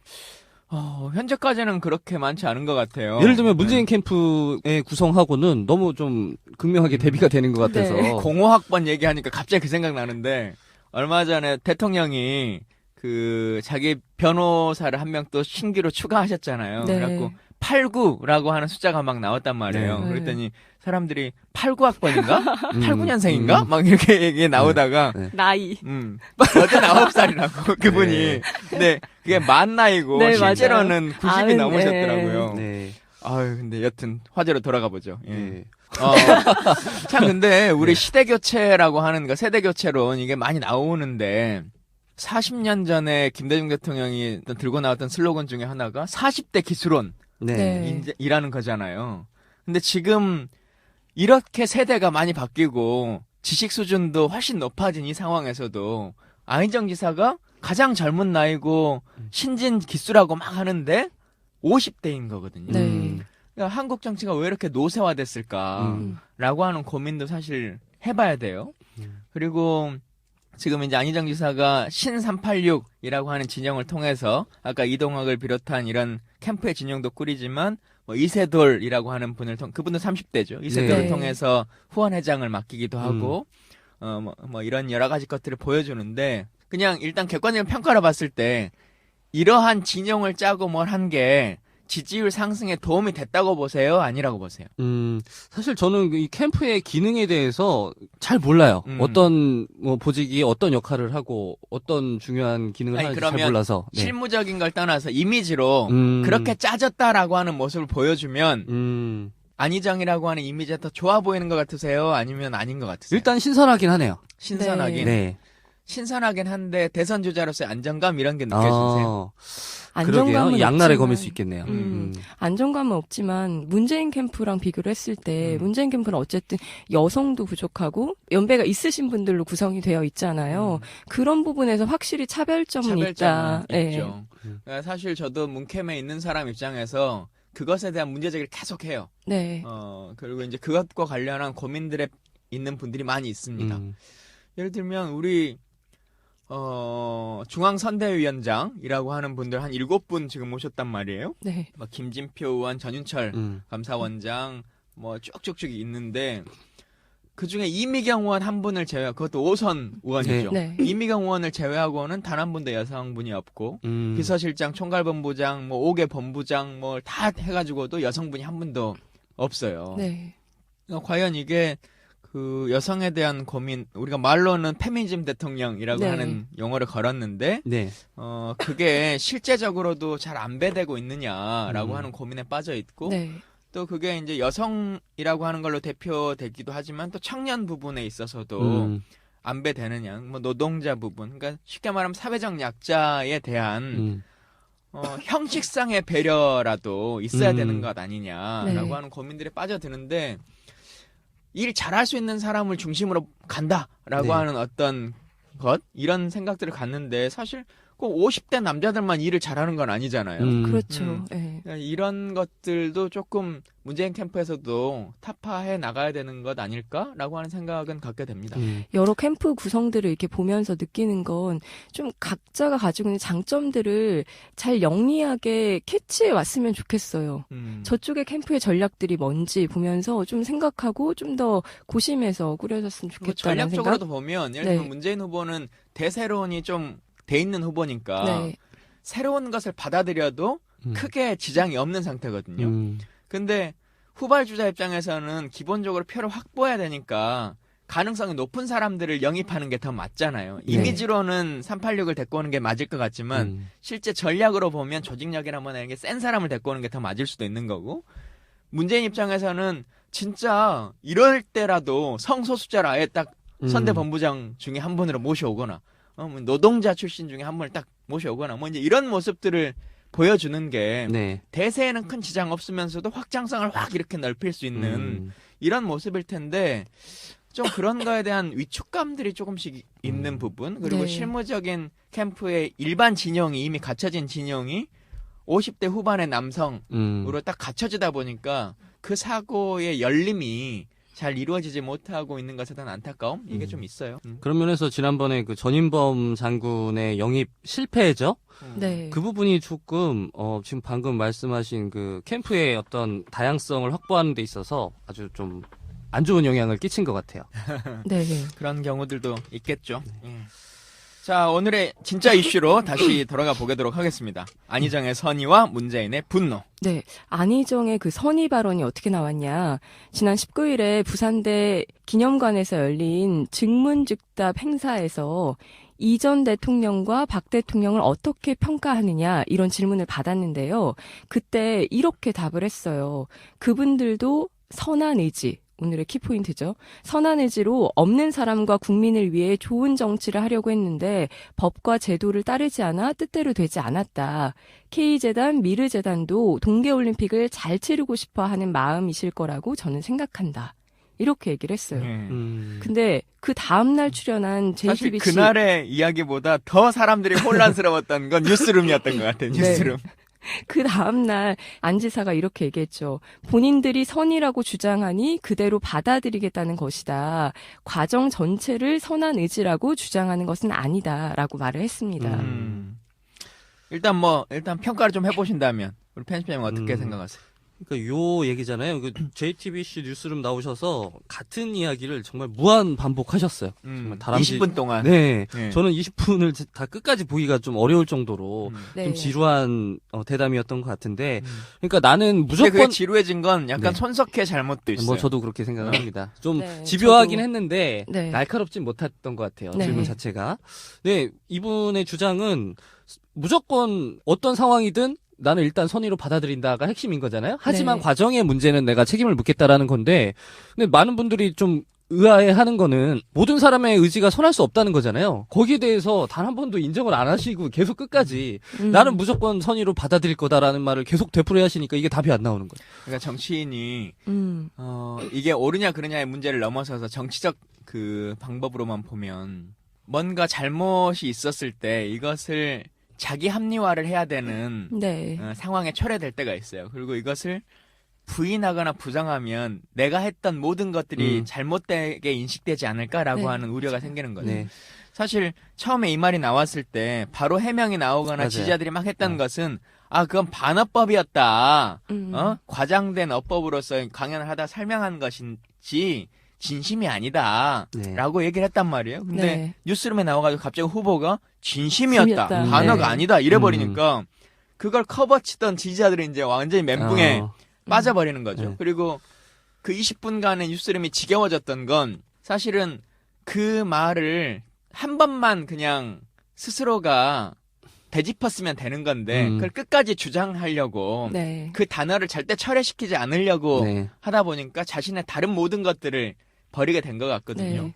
Speaker 1: 현재까지는 그렇게 많지 않은 것 같아요.
Speaker 3: 예를 들면 문재인 캠프의 구성하고는 너무 좀 극명하게 대비가 되는 것 같아서.
Speaker 2: 네.
Speaker 1: 05학번 얘기하니까 갑자기 그 생각 나는데 얼마 전에 대통령이 그 자기 변호사를 한 명 또 신규로 추가하셨잖아요.
Speaker 2: 네.
Speaker 1: 그래갖고 89라고 하는 숫자가 막 나왔단 말이에요.
Speaker 2: 네.
Speaker 1: 그랬더니 사람들이 89학번인가? 89년생인가? 막 이렇게 얘기 나오다가
Speaker 3: 네.
Speaker 2: 나이.
Speaker 1: 89살이라고 그분이.
Speaker 3: 네.
Speaker 1: 근데 그게 만 나이고
Speaker 2: 네,
Speaker 1: 실제로는 90이
Speaker 2: 아흔,
Speaker 1: 넘으셨더라고요.
Speaker 3: 네.
Speaker 1: 아유, 근데 여튼 화제로 돌아가 보죠. 예.
Speaker 3: 네.
Speaker 1: 참 근데 우리
Speaker 3: 네.
Speaker 1: 시대 교체라고 하는 거 세대 교체론 이게 많이 나오는데 40년 전에 김대중 대통령이 들고 나왔던 슬로건 중에 하나가 40대 기술론
Speaker 3: 네.
Speaker 2: 네.
Speaker 1: 이라는 거잖아요. 근데 지금 이렇게 세대가 많이 바뀌고 지식 수준도 훨씬 높아진 이 상황에서도 안희정 지사가 가장 젊은 나이고 신진 기수라고 막 하는데 50대인 거거든요.
Speaker 2: 네.
Speaker 1: 그러니까 한국 정치가 왜 이렇게 노쇠화됐을까라고 하는 고민도 사실 해봐야 돼요. 그리고 지금 이제 안희정 지사가 신386이라고 하는 진영을 통해서 아까 이동학을 비롯한 이런 캠프의 진영도 꾸리지만 뭐 이세돌이라고 하는 분을 그분도 30대죠. 이세돌을
Speaker 2: 네.
Speaker 1: 통해서 후원회장을 맡기기도 하고 뭐 이런 여러 가지 것들을 보여주는데 그냥 일단 객관적인 평가를 봤을 때 이러한 진영을 짜고 뭘 한 게 지지율 상승에 도움이 됐다고 보세요? 아니라고 보세요?
Speaker 3: 사실 저는 이 캠프의 기능에 대해서 잘 몰라요. 어떤 뭐 보직이 어떤 역할을 하고 어떤 중요한 기능을
Speaker 1: 아니,
Speaker 3: 하는지 잘
Speaker 1: 그러면
Speaker 3: 몰라서. 네.
Speaker 1: 실무적인 걸 떠나서 이미지로 그렇게 짜졌다라고 하는 모습을 보여주면 안희정이라고 하는 이미지가 더 좋아 보이는 것 같으세요? 아니면 아닌 것 같으세요?
Speaker 3: 일단 신선하긴 하네요.
Speaker 1: 신선하긴.
Speaker 3: 네.
Speaker 1: 신선하긴 한데 대선 주자로서의 안정감 이런 게 느껴지세요?
Speaker 2: 안정감은
Speaker 3: 그러게요. 양날의
Speaker 2: 없지만,
Speaker 3: 검일 수 있겠네요.
Speaker 2: 안정감은 없지만 문재인 캠프랑 비교를 했을 때 문재인 캠프는 어쨌든 여성도 부족하고 연배가 있으신 분들로 구성이 되어 있잖아요. 그런 부분에서 확실히 차별점은 있다.
Speaker 1: 차별점은
Speaker 2: 네.
Speaker 1: 있죠. 그러니까 사실 저도 문캠에 있는 사람 입장에서 그것에 대한 문제제기를 계속해요.
Speaker 2: 네.
Speaker 1: 그리고 이제 그것과 관련한 고민들에 있는 분들이 많이 있습니다. 예를 들면 우리 중앙선대위원장이라고 하는 분들 한 7분 지금 모셨단 말이에요.
Speaker 2: 네.
Speaker 1: 뭐 김진표 의원, 전윤철 감사원장 뭐 쭉쭉쭉 있는데 그 중에 이미경 의원 한 분을 제외하고 그것도 5선 의원이죠.
Speaker 2: 네.
Speaker 1: 이미경 의원을 제외하고는 단 한 분도 여성분이 없고 비서실장, 총괄본부장, 뭐 5개 본부장 뭐 다 해가지고도 여성분이 한 분도 없어요.
Speaker 2: 네.
Speaker 1: 과연 이게 그 여성에 대한 고민, 우리가 말로는 페미니즘 대통령이라고
Speaker 2: 네.
Speaker 1: 하는 용어를 걸었는데
Speaker 3: 네.
Speaker 1: 그게 실제적으로도 잘 안배되고 있느냐라고 하는 고민에 빠져 있고
Speaker 2: 네.
Speaker 1: 또 그게 이제 여성이라고 하는 걸로 대표되기도 하지만 또 청년 부분에 있어서도 안배되느냐, 뭐 노동자 부분, 그러니까 쉽게 말하면 사회적 약자에 대한 형식상의 배려라도 있어야 되는 것 아니냐라고
Speaker 2: 네.
Speaker 1: 하는 고민들이 빠져드는데 일 잘할 수 있는 사람을 중심으로 간다라고
Speaker 3: 네.
Speaker 1: 하는 어떤 것 이런 생각들을 갖는데 사실 꼭 50대 남자들만 일을 잘하는 건 아니잖아요.
Speaker 2: 그렇죠. 네.
Speaker 1: 이런 것들도 조금 문재인 캠프에서도 타파해 나가야 되는 것 아닐까라고 하는 생각은 갖게 됩니다.
Speaker 2: 여러 캠프 구성들을 이렇게 보면서 느끼는 건 좀 각자가 가지고 있는 장점들을 잘 영리하게 캐치해 왔으면 좋겠어요. 저쪽의 캠프의 전략들이 뭔지 보면서 좀 생각하고 좀 더 고심해서 꾸려졌으면
Speaker 1: 그리고
Speaker 2: 좋겠다는 생각.
Speaker 1: 전략적으로도 보면 예를 들면
Speaker 2: 네.
Speaker 1: 문재인 후보는 대세론이 좀 돼 있는 후보니까
Speaker 2: 네.
Speaker 1: 새로운 것을 받아들여도 크게 지장이 없는 상태거든요. 근데 후발주자 입장에서는 기본적으로 표를 확보해야 되니까 가능성이 높은 사람들을 영입하는 게 더 맞잖아요.
Speaker 2: 네.
Speaker 1: 이미지로는 386을 데리고 오는 게 맞을 것 같지만 실제 전략으로 보면 조직력이나 뭐나 이런 게 센 사람을 데리고 오는 게 더 맞을 수도 있는 거고 문재인 입장에서는 진짜 이럴 때라도 성소수자를 아예 딱 선대본부장 중에 한 분으로 모셔오거나 뭐 노동자 출신 중에 한 분을 딱 모셔오거나 뭐 이제 이런 모습들을 보여주는 게
Speaker 3: 네.
Speaker 1: 대세에는 큰 지장 없으면서도 확장성을 확 이렇게 넓힐 수 있는 이런 모습일 텐데 좀 그런 거에 대한 위축감들이 조금씩 있는 부분 그리고
Speaker 2: 네.
Speaker 1: 실무적인 캠프의 일반 진영이 이미 갖춰진 진영이 50대 후반의 남성으로 딱 갖춰지다 보니까 그 사고의 열림이 잘 이루어지지 못하고 있는 것에 대한 안타까움 이게 좀 있어요.
Speaker 3: 그런 면에서 지난번에 그 전인범 장군의 영입 실패죠?
Speaker 2: 네.
Speaker 3: 그 부분이 조금 지금 방금 말씀하신 그 캠프의 어떤 다양성을 확보하는 데 있어서 아주 좀 안 좋은 영향을 끼친 것 같아요.
Speaker 2: 네.
Speaker 1: 그런 경우들도 있겠죠. 자, 오늘의 진짜 이슈로 다시 돌아가 보도록 하겠습니다. 안희정의 선의와 문재인의 분노.
Speaker 2: 네. 안희정의 그 선의 발언이 어떻게 나왔냐. 지난 19일에 부산대 기념관에서 열린 증문즉답 행사에서 이 전 대통령과 박 대통령을 어떻게 평가하느냐 이런 질문을 받았는데요. 그때 이렇게 답을 했어요. 그분들도 선한 의지. 오늘의 키포인트죠. 선한 의지로 없는 사람과 국민을 위해 좋은 정치를 하려고 했는데 법과 제도를 따르지 않아 뜻대로 되지 않았다. K재단, 미르재단도 동계올림픽을 잘 치르고 싶어 하는 마음이실 거라고 저는 생각한다. 이렇게 얘기를 했어요. 근데 그 다음날 출연한
Speaker 1: 사실
Speaker 2: JTBC
Speaker 1: 그날의 이야기보다 더 사람들이 혼란스러웠던 건 뉴스룸이었던 것 같아요. 뉴스룸.
Speaker 2: 그 다음날 안 지사가 이렇게 얘기했죠. 본인들이 선이라고 주장하니 그대로 받아들이겠다는 것이다. 과정 전체를 선한 의지라고 주장하는 것은 아니다라고 말을 했습니다.
Speaker 1: 일단 평가를 좀 해보신다면 우리 편집장님 어떻게 생각하세요?
Speaker 3: 그러니까 요 얘기잖아요. 그 JTBC 뉴스룸 나오셔서 같은 이야기를 정말 무한 반복하셨어요. 정말 다람쥐
Speaker 1: 20분 동안.
Speaker 3: 네.
Speaker 1: 네.
Speaker 3: 저는 20분을 다 끝까지 보기가 좀 어려울 정도로
Speaker 2: 네.
Speaker 3: 좀 지루한 대담이었던 것 같은데, 그러니까 나는
Speaker 1: 근데 그게
Speaker 3: 무조건
Speaker 1: 지루해진 건 약간
Speaker 3: 네.
Speaker 1: 손석희 잘못도 있어요.
Speaker 3: 뭐 저도 그렇게 생각을 합니다. 좀
Speaker 2: 네,
Speaker 3: 집요하긴
Speaker 2: 저도.
Speaker 3: 했는데
Speaker 2: 네.
Speaker 3: 날카롭진 못했던 것 같아요.
Speaker 2: 네.
Speaker 3: 질문 자체가. 네, 이분의 주장은 무조건 어떤 상황이든 나는 일단 선의로 받아들인다가 핵심인 거잖아요. 하지만
Speaker 2: 네.
Speaker 3: 과정의 문제는 내가 책임을 묻겠다라는 건데, 근데 많은 분들이 좀 의아해하는 거는 모든 사람의 의지가 선할 수 없다는 거잖아요. 거기에 대해서 단 한 번도 인정을 안 하시고 계속 끝까지 나는 무조건 선의로 받아들일 거다라는 말을 계속 되풀이하시니까 이게 답이 안 나오는 거예요.
Speaker 1: 그러니까 정치인이 이게 옳으냐 그르냐의 문제를 넘어서서 정치적 그 방법으로만 보면 뭔가 잘못이 있었을 때 이것을 자기 합리화를 해야 되는
Speaker 2: 네.
Speaker 1: 상황에 처해될 때가 있어요. 그리고 이것을 부인하거나 부정하면 내가 했던 모든 것들이 잘못되게 인식되지 않을까라고
Speaker 2: 네.
Speaker 1: 하는 우려가 생기는 거죠.
Speaker 3: 네.
Speaker 1: 사실 처음에 이 말이 나왔을 때 바로 해명이 나오거나
Speaker 3: 맞아요.
Speaker 1: 지지자들이 막 했던 것은 그건 반어법이었다.
Speaker 2: 음.
Speaker 1: 과장된 어법으로서 강연을 하다 설명한 것인지 진심이 아니다.
Speaker 3: 네.
Speaker 1: 라고 얘기를 했단 말이에요. 근데
Speaker 2: 네.
Speaker 1: 뉴스룸에 나와가지고 갑자기 후보가 진심이었다.
Speaker 2: 진심이었다.
Speaker 1: 반어가
Speaker 2: 네.
Speaker 1: 아니다. 이래버리니까 그걸 커버치던 지지자들이 이제 완전히 멘붕에 빠져버리는 거죠.
Speaker 3: 네.
Speaker 1: 그리고 그 20분간의 뉴스룸이 지겨워졌던 건 사실은 그 말을 한 번만 그냥 스스로가 되짚었으면 되는 건데 그걸 끝까지 주장하려고
Speaker 2: 네.
Speaker 1: 그 단어를 절대 철회시키지 않으려고
Speaker 3: 네.
Speaker 1: 하다 보니까 자신의 다른 모든 것들을 버리게 된 것 같거든요.
Speaker 2: 네.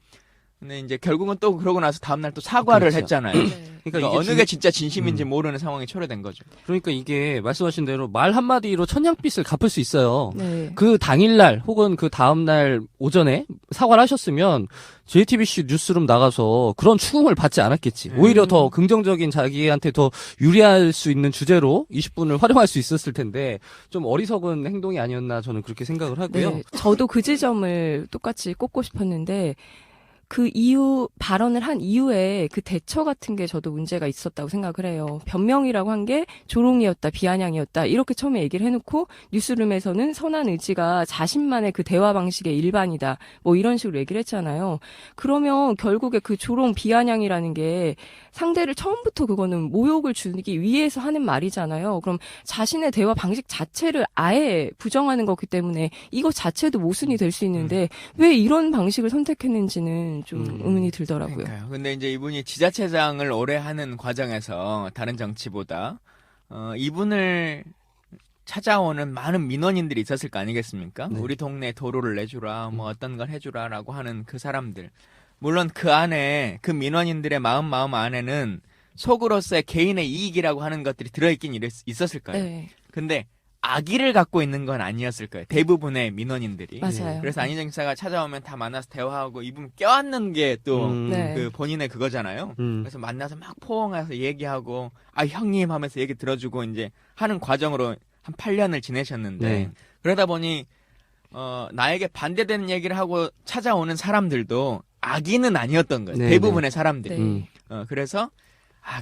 Speaker 1: 근데 이제 결국은 또 그러고 나서 다음날 또 사과를
Speaker 3: 그렇죠.
Speaker 1: 했잖아요.
Speaker 2: 네.
Speaker 1: 그러니까
Speaker 3: 이게
Speaker 1: 어느 게 진짜 진심인지 모르는 상황이 초래된 거죠.
Speaker 3: 그러니까 이게 말씀하신 대로 말 한마디로 천냥빚을 갚을 수 있어요.
Speaker 2: 네.
Speaker 3: 그 당일날 혹은 그 다음날 오전에 사과를 하셨으면 JTBC 뉴스룸 나가서 그런 추궁을 받지 않았겠지. 오히려 더 긍정적인 자기한테 더 유리할 수 있는 주제로 20분을 활용할 수 있었을 텐데 좀 어리석은 행동이 아니었나 저는 그렇게 생각을 하고요.
Speaker 2: 네. 저도 그 지점을 똑같이 꼽고 싶었는데 그 이후 발언을 한 이후에 그 대처 같은 게 저도 문제가 있었다고 생각을 해요. 변명이라고 한 게 조롱이었다, 비아냥이었다 이렇게 처음에 얘기를 해놓고 뉴스룸에서는 선한 의지가 자신만의 그 대화 방식의 일반이다 뭐 이런 식으로 얘기를 했잖아요. 그러면 결국에 그 조롱, 비아냥이라는 게 상대를 처음부터 그거는 모욕을 주기 위해서 하는 말이잖아요. 그럼 자신의 대화 방식 자체를 아예 부정하는 거기 때문에 이거 자체도 모순이 될 수 있는데 왜 이런 방식을 선택했는지는 좀 의문이 들더라고요.
Speaker 1: 그러니까요. 근데 이제 이분이 지자체장을 오래 하는 과정에서 다른 정치보다 이분을 찾아오는 많은 민원인들이 있었을 거 아니겠습니까?
Speaker 3: 네.
Speaker 1: 우리 동네 도로를 내주라, 뭐 어떤 걸 해주라라고 하는 그 사람들. 물론 그 안에 그 민원인들의 마음 안에는 속으로서의 개인의 이익이라고 하는 것들이 들어있긴 있었을 거예요.
Speaker 2: 네,
Speaker 1: 근데 악의를 갖고 있는 건 아니었을 거예요. 대부분의 민원인들이.
Speaker 2: 맞아요.
Speaker 1: 그래서 안희정 지사가 찾아오면 다 만나서 대화하고 이분 껴안는 게 또
Speaker 2: 네.
Speaker 1: 그 본인의 그거잖아요. 그래서 만나서 막 포옹해서 얘기하고 형님 하면서 얘기 들어주고 이제 하는 과정으로 한 8년을 지내셨는데
Speaker 3: 네.
Speaker 1: 그러다 보니 나에게 반대되는 얘기를 하고 찾아오는 사람들도 악의는 아니었던 거예요.
Speaker 3: 네,
Speaker 1: 대부분의 사람들이.
Speaker 2: 네.
Speaker 1: 그래서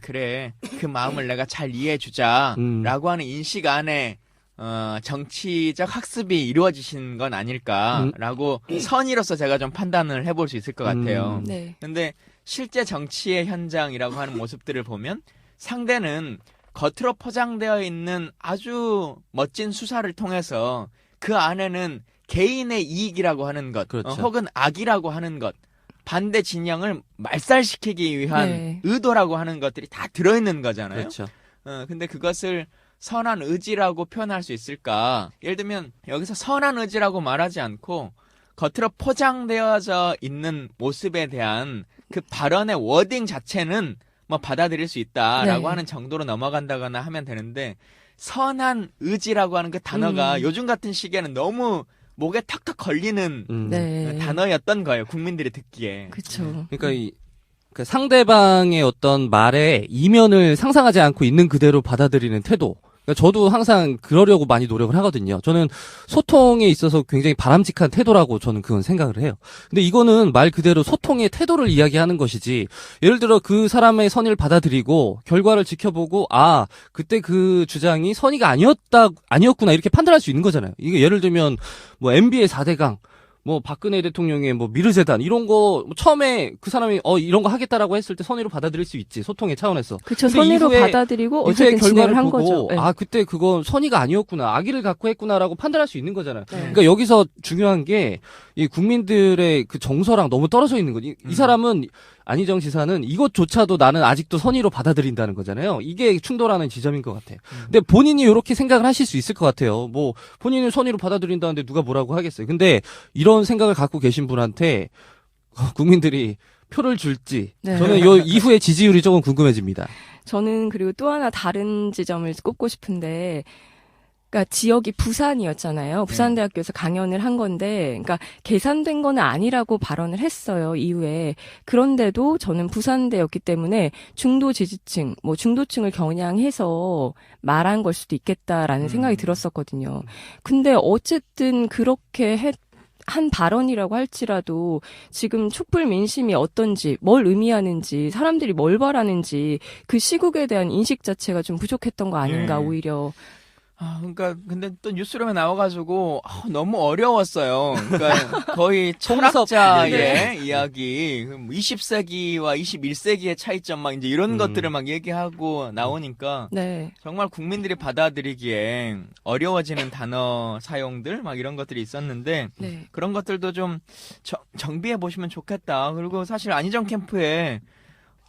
Speaker 1: 그래 그 마음을 내가 잘 이해해주자라고 하는 인식 안에 정치적 학습이 이루어지신 건 아닐까라고 선의로서 제가 좀 판단을 해볼 수 있을 것 같아요.
Speaker 2: 네.
Speaker 1: 근데 실제 정치의 현장이라고 하는 모습들을 보면 상대는 겉으로 포장되어 있는 아주 멋진 수사를 통해서 그 안에는 개인의 이익이라고 하는 것,
Speaker 3: 그렇죠.
Speaker 1: 혹은 악이라고 하는 것, 반대 진영을 말살시키기 위한
Speaker 2: 네.
Speaker 1: 의도라고 하는 것들이 다 들어있는 거잖아요.
Speaker 3: 그렇죠.
Speaker 1: 근데 그것을 선한 의지라고 표현할 수 있을까? 예를 들면 여기서 선한 의지라고 말하지 않고 겉으로 포장되어져 있는 모습에 대한 그 발언의 워딩 자체는 뭐 받아들일 수 있다라고
Speaker 2: 네.
Speaker 1: 하는 정도로 넘어간다거나 하면 되는데 선한 의지라고 하는 그 단어가 요즘 같은 시기에는 너무 목에 턱턱 걸리는
Speaker 2: 네.
Speaker 1: 단어였던 거예요. 국민들이 듣기에.
Speaker 2: 그렇죠.
Speaker 3: 그러니까 그 상대방의 어떤 말에 이면을 상상하지 않고 있는 그대로 받아들이는 태도. 그러니까 저도 항상 그러려고 많이 노력을 하거든요. 저는 소통에 있어서 굉장히 바람직한 태도라고 저는 그건 생각을 해요. 근데 이거는 말 그대로 소통의 태도를 이야기하는 것이지, 예를 들어 그 사람의 선의를 받아들이고 결과를 지켜보고 그때 그 주장이 선의가 아니었구나 이렇게 판단할 수 있는 거잖아요. 이게 예를 들면 뭐 MB의 4대강, 뭐 박근혜 대통령의 뭐 미르재단 이런 거 처음에 그 사람이 이런 거 하겠다라고 했을 때 선의로 받아들일 수 있지, 소통의 차원에서.
Speaker 2: 그쵸.
Speaker 3: 근데
Speaker 2: 선의로
Speaker 3: 이후에
Speaker 2: 받아들이고
Speaker 3: 이후에
Speaker 2: 어쨌든 진행을
Speaker 3: 결과를
Speaker 2: 한
Speaker 3: 보고
Speaker 2: 거죠. 네.
Speaker 3: 그때 그건 선의가 아니었구나, 악의를 갖고 했구나라고 판단할 수 있는 거잖아요.
Speaker 2: 네.
Speaker 3: 그러니까 여기서 중요한 게 이 국민들의 그 정서랑 너무 떨어져 있는 거지. 이 사람은, 안희정 지사는 이것조차도 나는 아직도 선의로 받아들인다는 거잖아요. 이게 충돌하는 지점인 것 같아요. 근데 본인이 이렇게 생각을 하실 수 있을 것 같아요. 뭐 본인은 선의로 받아들인다는데 누가 뭐라고 하겠어요. 근데 이런 생각을 갖고 계신 분한테 국민들이 표를 줄지,
Speaker 2: 네.
Speaker 3: 저는 요 이후의 지지율이 조금 궁금해집니다.
Speaker 2: 저는 그리고 또 하나 다른 지점을 꼽고 싶은데, 그러니까 지역이 부산이었잖아요. 부산대학교에서 강연을 한 건데, 그러니까 계산된 건 아니라고 발언을 했어요, 이후에. 그런데도 저는 부산대였기 때문에 중도 지지층, 뭐 중도층을 겨냥해서 말한 걸 수도 있겠다라는 생각이 들었었거든요. 근데 어쨌든 그렇게 한 발언이라고 할지라도 지금 촛불 민심이 어떤지, 뭘 의미하는지, 사람들이 뭘 바라는지 그 시국에 대한 인식 자체가 좀 부족했던 거 아닌가
Speaker 1: 예.
Speaker 2: 오히려.
Speaker 1: 그러니까 근데 또 뉴스룸에 나와가지고 너무 어려웠어요. 그러니까 거의 철학자의
Speaker 2: 네.
Speaker 1: 이야기, 20세기와 21세기의 차이점 막 이제 이런 것들을 막 얘기하고 나오니까
Speaker 2: 네.
Speaker 1: 정말 국민들이 받아들이기에 어려워지는 단어 사용들 막 이런 것들이 있었는데
Speaker 2: 네.
Speaker 1: 그런 것들도 좀 정비해 보시면 좋겠다. 그리고 사실 안희정 캠프에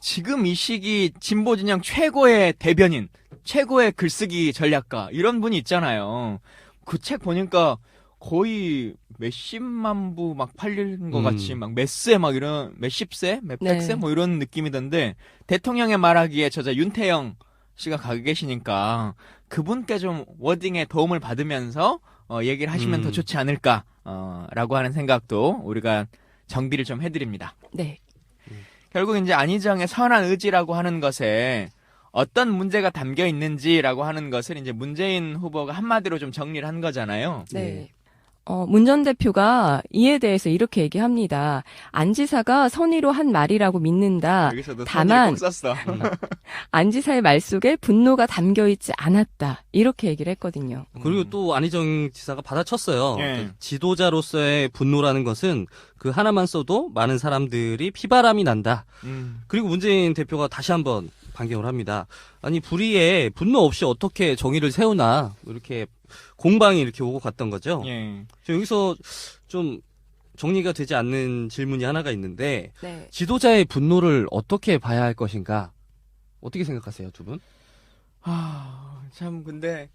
Speaker 1: 지금 이 시기 진보 진영 최고의 대변인, 최고의 글쓰기 전략가 이런 분이 있잖아요. 그 책 보니까 거의 몇십만 부 막 팔린 것 같이 막 몇세 막 이런 몇십 세, 몇백 세
Speaker 2: 네.
Speaker 1: 뭐 이런 느낌이던데 대통령의 말하기에 저자 윤태영 씨가 가고 계시니까 그분께 좀 워딩에 도움을 받으면서 얘기를 하시면 더 좋지 않을까 라고 하는 생각도 우리가 정비를 좀 해드립니다.
Speaker 2: 네.
Speaker 1: 결국 이제 안희정의 선한 의지라고 하는 것에 어떤 문제가 담겨 있는지라고 하는 것을 이제 문재인 후보가 한마디로 좀 정리를 한 거잖아요.
Speaker 2: 네. 문 전 대표가 이에 대해서 이렇게 얘기합니다. 안 지사가 선의로 한 말이라고 믿는다.
Speaker 1: 여기서도
Speaker 2: 다만
Speaker 1: 꼭 썼어.
Speaker 2: 안 지사의 말 속에 분노가 담겨 있지 않았다. 이렇게 얘기를 했거든요.
Speaker 3: 그리고 또 안희정 지사가 받아쳤어요.
Speaker 1: 예.
Speaker 3: 지도자로서의 분노라는 것은 그 하나만 써도 많은 사람들이 피바람이 난다. 그리고 문재인 대표가 다시 한번 반격을 합니다. 아니 불의에 분노 없이 어떻게 정의를 세우나 이렇게 공방이 이렇게 오고 갔던 거죠.
Speaker 1: 예.
Speaker 3: 여기서 좀 정리가 되지 않는 질문이 하나가 있는데
Speaker 2: 네.
Speaker 3: 지도자의 분노를 어떻게 봐야 할 것인가? 어떻게 생각하세요, 두 분?
Speaker 1: 참 근데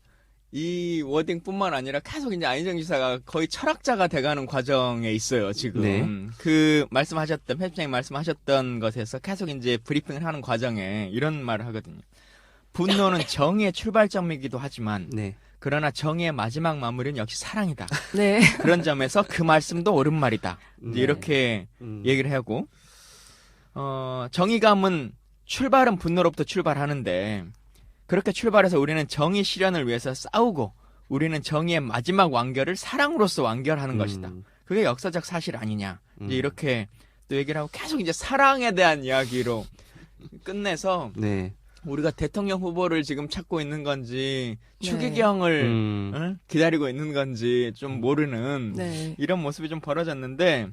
Speaker 1: 이 워딩뿐만 아니라 계속 이제 안희정 지사가 거의 철학자가 돼가는 과정에 있어요, 지금.
Speaker 3: 네.
Speaker 1: 그 편집장님 말씀하셨던 것에서 계속 이제 브리핑을 하는 과정에 이런 말을 하거든요. 분노는 정의의 출발점이기도 하지만
Speaker 3: 네.
Speaker 1: 그러나 정의의 마지막 마무리는 역시 사랑이다.
Speaker 2: 네.
Speaker 1: 그런 점에서 그 말씀도 옳은 말이다. 이제
Speaker 2: 네.
Speaker 1: 이렇게 얘기를 하고, 정의감은 출발은 분노로부터 출발하는데, 그렇게 출발해서 우리는 정의 실현을 위해서 싸우고, 우리는 정의의 마지막 완결을 사랑으로서 완결하는 것이다. 그게 역사적 사실 아니냐. 이제 이렇게 또 얘기를 하고 계속 이제 사랑에 대한 이야기로 끝내서,
Speaker 3: 네.
Speaker 1: 우리가 대통령 후보를 지금 찾고 있는 건지 추기경을 기다리고 있는 건지 좀 모르는
Speaker 2: 네.
Speaker 1: 이런 모습이 좀 벌어졌는데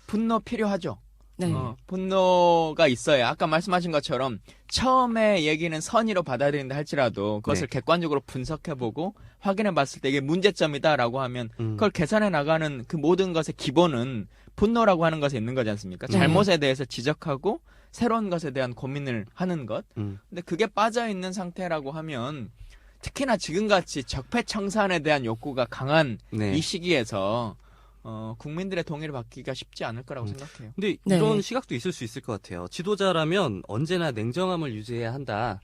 Speaker 1: 분노 필요하죠.
Speaker 2: 네.
Speaker 1: 분노가 있어야 아까 말씀하신 것처럼 처음에 얘기는 선의로 받아들인다 할지라도 그것을
Speaker 3: 네.
Speaker 1: 객관적으로 분석해보고 확인해봤을 때 이게 문제점이다라고 하면 그걸 개선해 나가는 그 모든 것의 기본은 분노라고 하는 것에 있는 거지 않습니까? 잘못에 대해서 지적하고 새로운 것에 대한 고민을 하는 것. 근데 그게 빠져있는 상태라고 하면 특히나 지금같이 적폐청산에 대한 욕구가 강한
Speaker 3: 네.
Speaker 1: 이 시기에서 국민들의 동의를 받기가 쉽지 않을 거라고 생각해요.
Speaker 3: 근데
Speaker 2: 네.
Speaker 3: 이런 시각도 있을 수 있을 것 같아요. 지도자라면 언제나 냉정함을 유지해야 한다.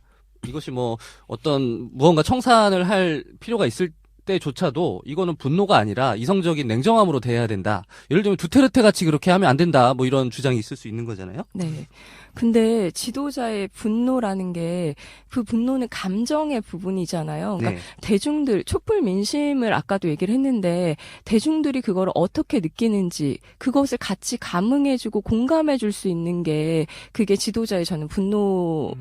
Speaker 3: 이것이 뭐 어떤 무언가 청산을 할 필요가 있을 때조차도 이거는 분노가 아니라 이성적인 냉정함으로 대해야 된다. 예를 들면 두테르테 같이 그렇게 하면 안 된다. 뭐 이런 주장이 있을 수 있는 거잖아요.
Speaker 2: 네. 근데 지도자의 분노라는 게 그 분노는 감정의 부분이잖아요. 그러니까
Speaker 3: 네.
Speaker 2: 대중들, 촛불 민심을 아까도 얘기를 했는데 대중들이 그걸 어떻게 느끼는지 그것을 같이 감응해주고 공감해줄 수 있는 게 그게 지도자의 저는 분노의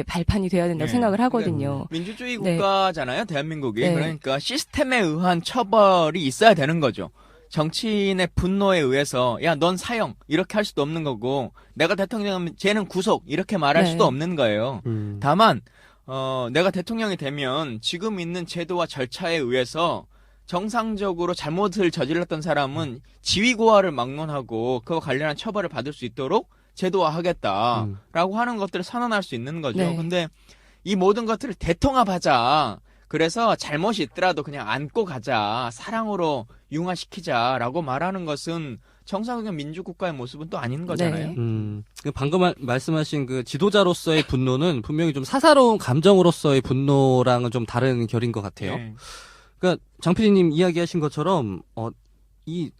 Speaker 2: 발판이 돼야 된다고
Speaker 1: 네.
Speaker 2: 생각을 하거든요.
Speaker 1: 민주주의
Speaker 2: 네.
Speaker 1: 국가잖아요, 대한민국이.
Speaker 2: 네.
Speaker 1: 그러니까 시스템에 의한 처벌이 있어야 되는 거죠. 정치인의 분노에 의해서 야, 넌 사형 이렇게 할 수도 없는 거고 내가 대통령이면 쟤는 구속 이렇게 말할
Speaker 2: 네.
Speaker 1: 수도 없는 거예요. 다만 내가 대통령이 되면 지금 있는 제도와 절차에 의해서 정상적으로 잘못을 저질렀던 사람은 지위고하를 막론하고 그와 관련한 처벌을 받을 수 있도록 제도화하겠다라고 하는 것들을 선언할 수 있는 거죠.
Speaker 2: 네.
Speaker 1: 근데 이 모든 것들을 대통합하자. 그래서 잘못이 있더라도 그냥 안고 가자. 사랑으로 융화시키자라고 말하는 것은 정상적인 민주국가의 모습은 또 아닌 거잖아요.
Speaker 2: 네.
Speaker 3: 방금 말씀하신 그 지도자로서의 분노는 분명히 좀 사사로운 감정으로서의 분노랑은 좀 다른 결인 것 같아요.
Speaker 1: 네.
Speaker 3: 그러니까 장 PD님 이야기하신 것처럼 이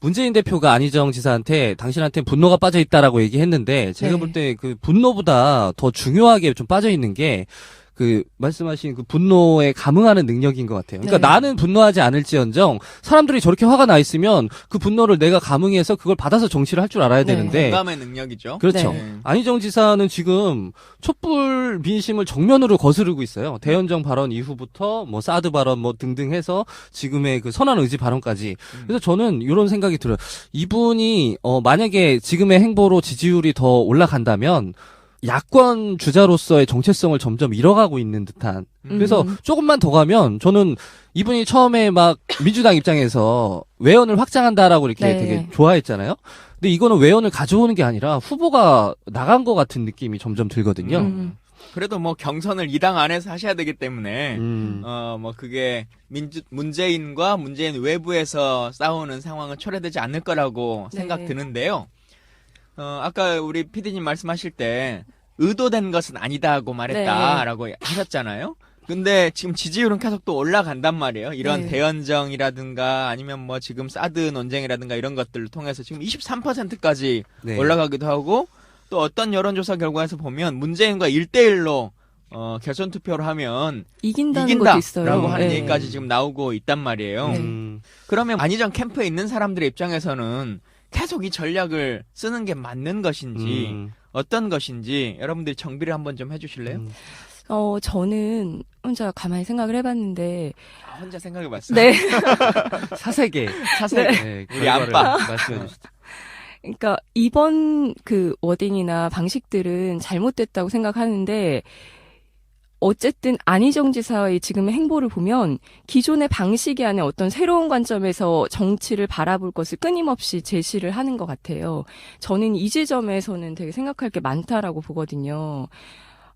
Speaker 3: 문재인 대표가 안희정 지사한테 당신한테 분노가 빠져 있다라고 얘기했는데 제가
Speaker 2: 네.
Speaker 3: 볼 때 그 분노보다 더 중요하게 좀 빠져 있는 게 그 말씀하신 그 분노에 감응하는 능력인 것 같아요. 그러니까
Speaker 2: 네.
Speaker 3: 나는 분노하지 않을지언정 사람들이 저렇게 화가 나 있으면 그 분노를 내가 감응해서 그걸 받아서 정치를 할 줄 알아야
Speaker 2: 네.
Speaker 3: 되는데
Speaker 1: 공감의 능력이죠.
Speaker 3: 그렇죠.
Speaker 1: 네.
Speaker 3: 안희정 지사는 지금 촛불 민심을 정면으로 거스르고 있어요. 대연정 발언 이후부터 뭐 사드 발언 뭐 등등 해서 지금의 그 선한 의지 발언까지. 그래서 저는 이런 생각이 들어요. 이분이 만약에 지금의 행보로 지지율이 더 올라간다면 야권 주자로서의 정체성을 점점 잃어가고 있는 듯한. 그래서 조금만 더 가면 저는 이분이 처음에 막 민주당 입장에서 외연을 확장한다라고 이렇게
Speaker 2: 네.
Speaker 3: 되게 좋아했잖아요. 근데 이거는 외연을 가져오는 게 아니라 후보가 나간 것 같은 느낌이 점점 들거든요.
Speaker 1: 그래도 뭐 경선을 이 당 안에서 하셔야 되기 때문에
Speaker 3: 음.
Speaker 1: 뭐 그게 문재인과 문재인 외부에서 싸우는 상황은 초래되지 않을 거라고
Speaker 2: 네.
Speaker 1: 생각 드는데요. 아까 우리 PD님 말씀하실 때 의도된 것은 아니다고 말했다라고 하셨잖아요. 근데 지금 지지율은 계속 또 올라간단 말이에요. 이런
Speaker 2: 네.
Speaker 1: 대연정이라든가 아니면 뭐 지금 사드 논쟁이라든가 이런 것들을 통해서 지금 23%까지
Speaker 3: 네.
Speaker 1: 올라가기도 하고 또 어떤 여론조사 결과에서 보면 문재인과 1대1로 결선 투표를 하면
Speaker 2: 이긴다는 것도 있어요.
Speaker 1: 이긴다라고 하는
Speaker 2: 네.
Speaker 1: 얘기까지 지금 나오고 있단 말이에요.
Speaker 2: 네.
Speaker 1: 그러면 안희정 캠프에 있는 사람들의 입장에서는 계속 이 전략을 쓰는 게 맞는 것인지 어떤 것인지 여러분들이 정비를 한번 좀 해주실래요?
Speaker 2: 저는 혼자 가만히 생각을 해봤는데,
Speaker 1: 혼자 생각해봤어요.
Speaker 2: 네.
Speaker 3: 사색에
Speaker 1: 사실
Speaker 3: 네,
Speaker 1: 우리
Speaker 3: 결과를
Speaker 1: 안방.
Speaker 3: 말씀해 주시죠.
Speaker 2: 그러니까 이번 그 워딩이나 방식들은 잘못됐다고 생각하는데, 어쨌든 안희정 지사의 지금의 행보를 보면 기존의 방식이 아닌 어떤 새로운 관점에서 정치를 바라볼 것을 끊임없이 제시를 하는 것 같아요. 저는 이 지점에서는 되게 생각할 게 많다라고 보거든요.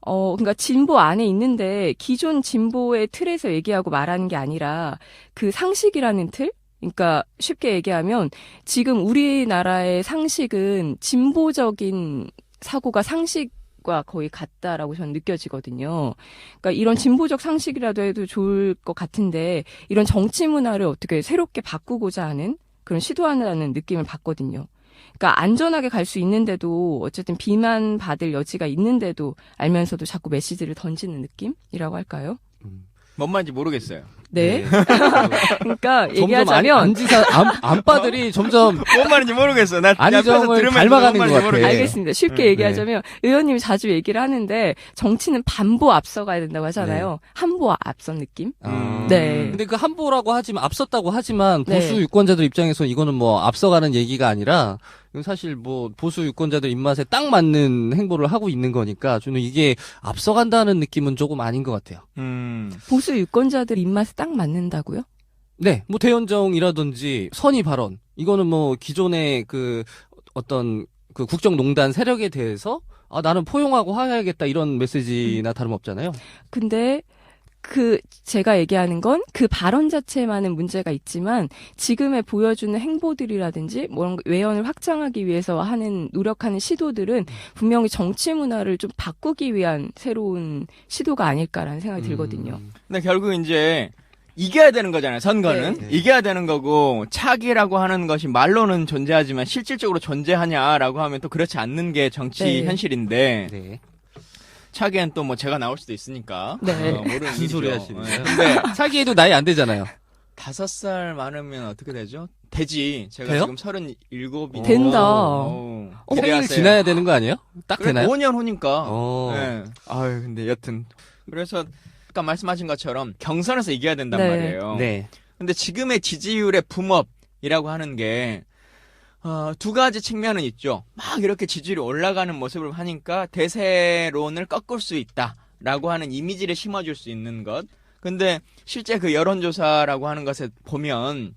Speaker 2: 그러니까 진보 안에 있는데 기존 진보의 틀에서 얘기하고 말하는 게 아니라 그 상식이라는 틀? 그러니까 쉽게 얘기하면 지금 우리나라의 상식은 진보적인 사고가 상식과 거의 같다라고 저는 느껴지거든요. 그러니까 이런 진보적 상식이라도 해도 좋을 것 같은데 이런 정치 문화를 어떻게 새롭게 바꾸고자 하는 그런 시도하는 느낌을 받거든요. 그러니까 안전하게 갈 수 있는데도 어쨌든 비난받을 여지가 있는데도 알면서도 자꾸 메시지를 던지는 느낌이라고 할까요?
Speaker 1: 뭔 말인지 모르겠어요.
Speaker 2: 네. 그러니까
Speaker 3: 점점
Speaker 2: 얘기하자면
Speaker 3: 안지사 안빠들이 점점
Speaker 1: 뭔 말인지 모르겠어. 나
Speaker 3: 안희정을
Speaker 1: 옆에서 들으면서
Speaker 3: 닮아가는
Speaker 1: 뭔
Speaker 3: 것
Speaker 1: 말인지
Speaker 3: 같아.
Speaker 1: 모르겠어요.
Speaker 2: 알겠습니다. 쉽게
Speaker 3: 네.
Speaker 2: 얘기하자면 의원님이 자주 얘기를 하는데 정치는 반보 앞서가야 된다고 하잖아요. 한보 앞선 느낌? 네.
Speaker 3: 근데 그 한보라고 하지만 앞섰다고 하지만
Speaker 2: 네.
Speaker 3: 보수 유권자들 입장에서 이거는 뭐 앞서가는 얘기가 아니라 이건 사실 뭐 보수 유권자들 입맛에 딱 맞는 행보를 하고 있는 거니까 저는 이게 앞서간다는 느낌은 조금 아닌 것 같아요.
Speaker 2: 보수 유권자들 입맛에 딱 맞는다고요?
Speaker 3: 네, 뭐 대연정이라든지 선의 발언 이거는 뭐 기존의 그 어떤 그 국정농단 세력에 대해서 나는 포용하고 화해하겠다 이런 메시지나 다름없잖아요.
Speaker 2: 근데 제가 얘기하는 건 그 발언 자체만은 문제가 있지만 지금의 보여주는 행보들이라든지 뭐 외연을 확장하기 위해서 하는 노력하는 시도들은 분명히 정치 문화를 좀 바꾸기 위한 새로운 시도가 아닐까라는 생각이 들거든요.
Speaker 1: 근데 결국 이제 이겨야 되는 거잖아요. 선거는
Speaker 3: 네.
Speaker 1: 이겨야 되는 거고 차기라고 하는 것이 말로는 존재하지만 실질적으로 존재하냐라고 하면 또 그렇지 않는 게 정치
Speaker 2: 네.
Speaker 1: 현실인데
Speaker 3: 네.
Speaker 1: 차기엔 또 뭐 제가 나올 수도 있으니까
Speaker 2: 네.
Speaker 1: 모르는
Speaker 3: 무슨 소리
Speaker 1: 일이죠.
Speaker 3: 하시는
Speaker 1: 네.
Speaker 3: 거예요?
Speaker 1: 근데
Speaker 3: 사기에도 나이 안 되잖아요.
Speaker 1: 5살 많으면 어떻게 되죠? 되지. 제가
Speaker 3: 돼요?
Speaker 1: 지금 37이
Speaker 2: 된다.
Speaker 3: 생일 지나야 되는 거 아니에요? 딱
Speaker 1: 그래,
Speaker 3: 되나요?
Speaker 1: 5년 후니까.
Speaker 3: 어.
Speaker 1: 네. 아유, 근데 여튼 그래서 아까 말씀하신 것처럼 경선에서 이겨야 된단
Speaker 2: 네.
Speaker 1: 말이에요.
Speaker 3: 네.
Speaker 1: 근데 지금의 지지율의 붐업이라고 하는 게 두 가지 측면은 있죠. 막 이렇게 지지율이 올라가는 모습을 하니까 대세론을 꺾을 수 있다라고 하는 이미지를 심어줄 수 있는 것. 근데 실제 그 여론조사라고 하는 것에 보면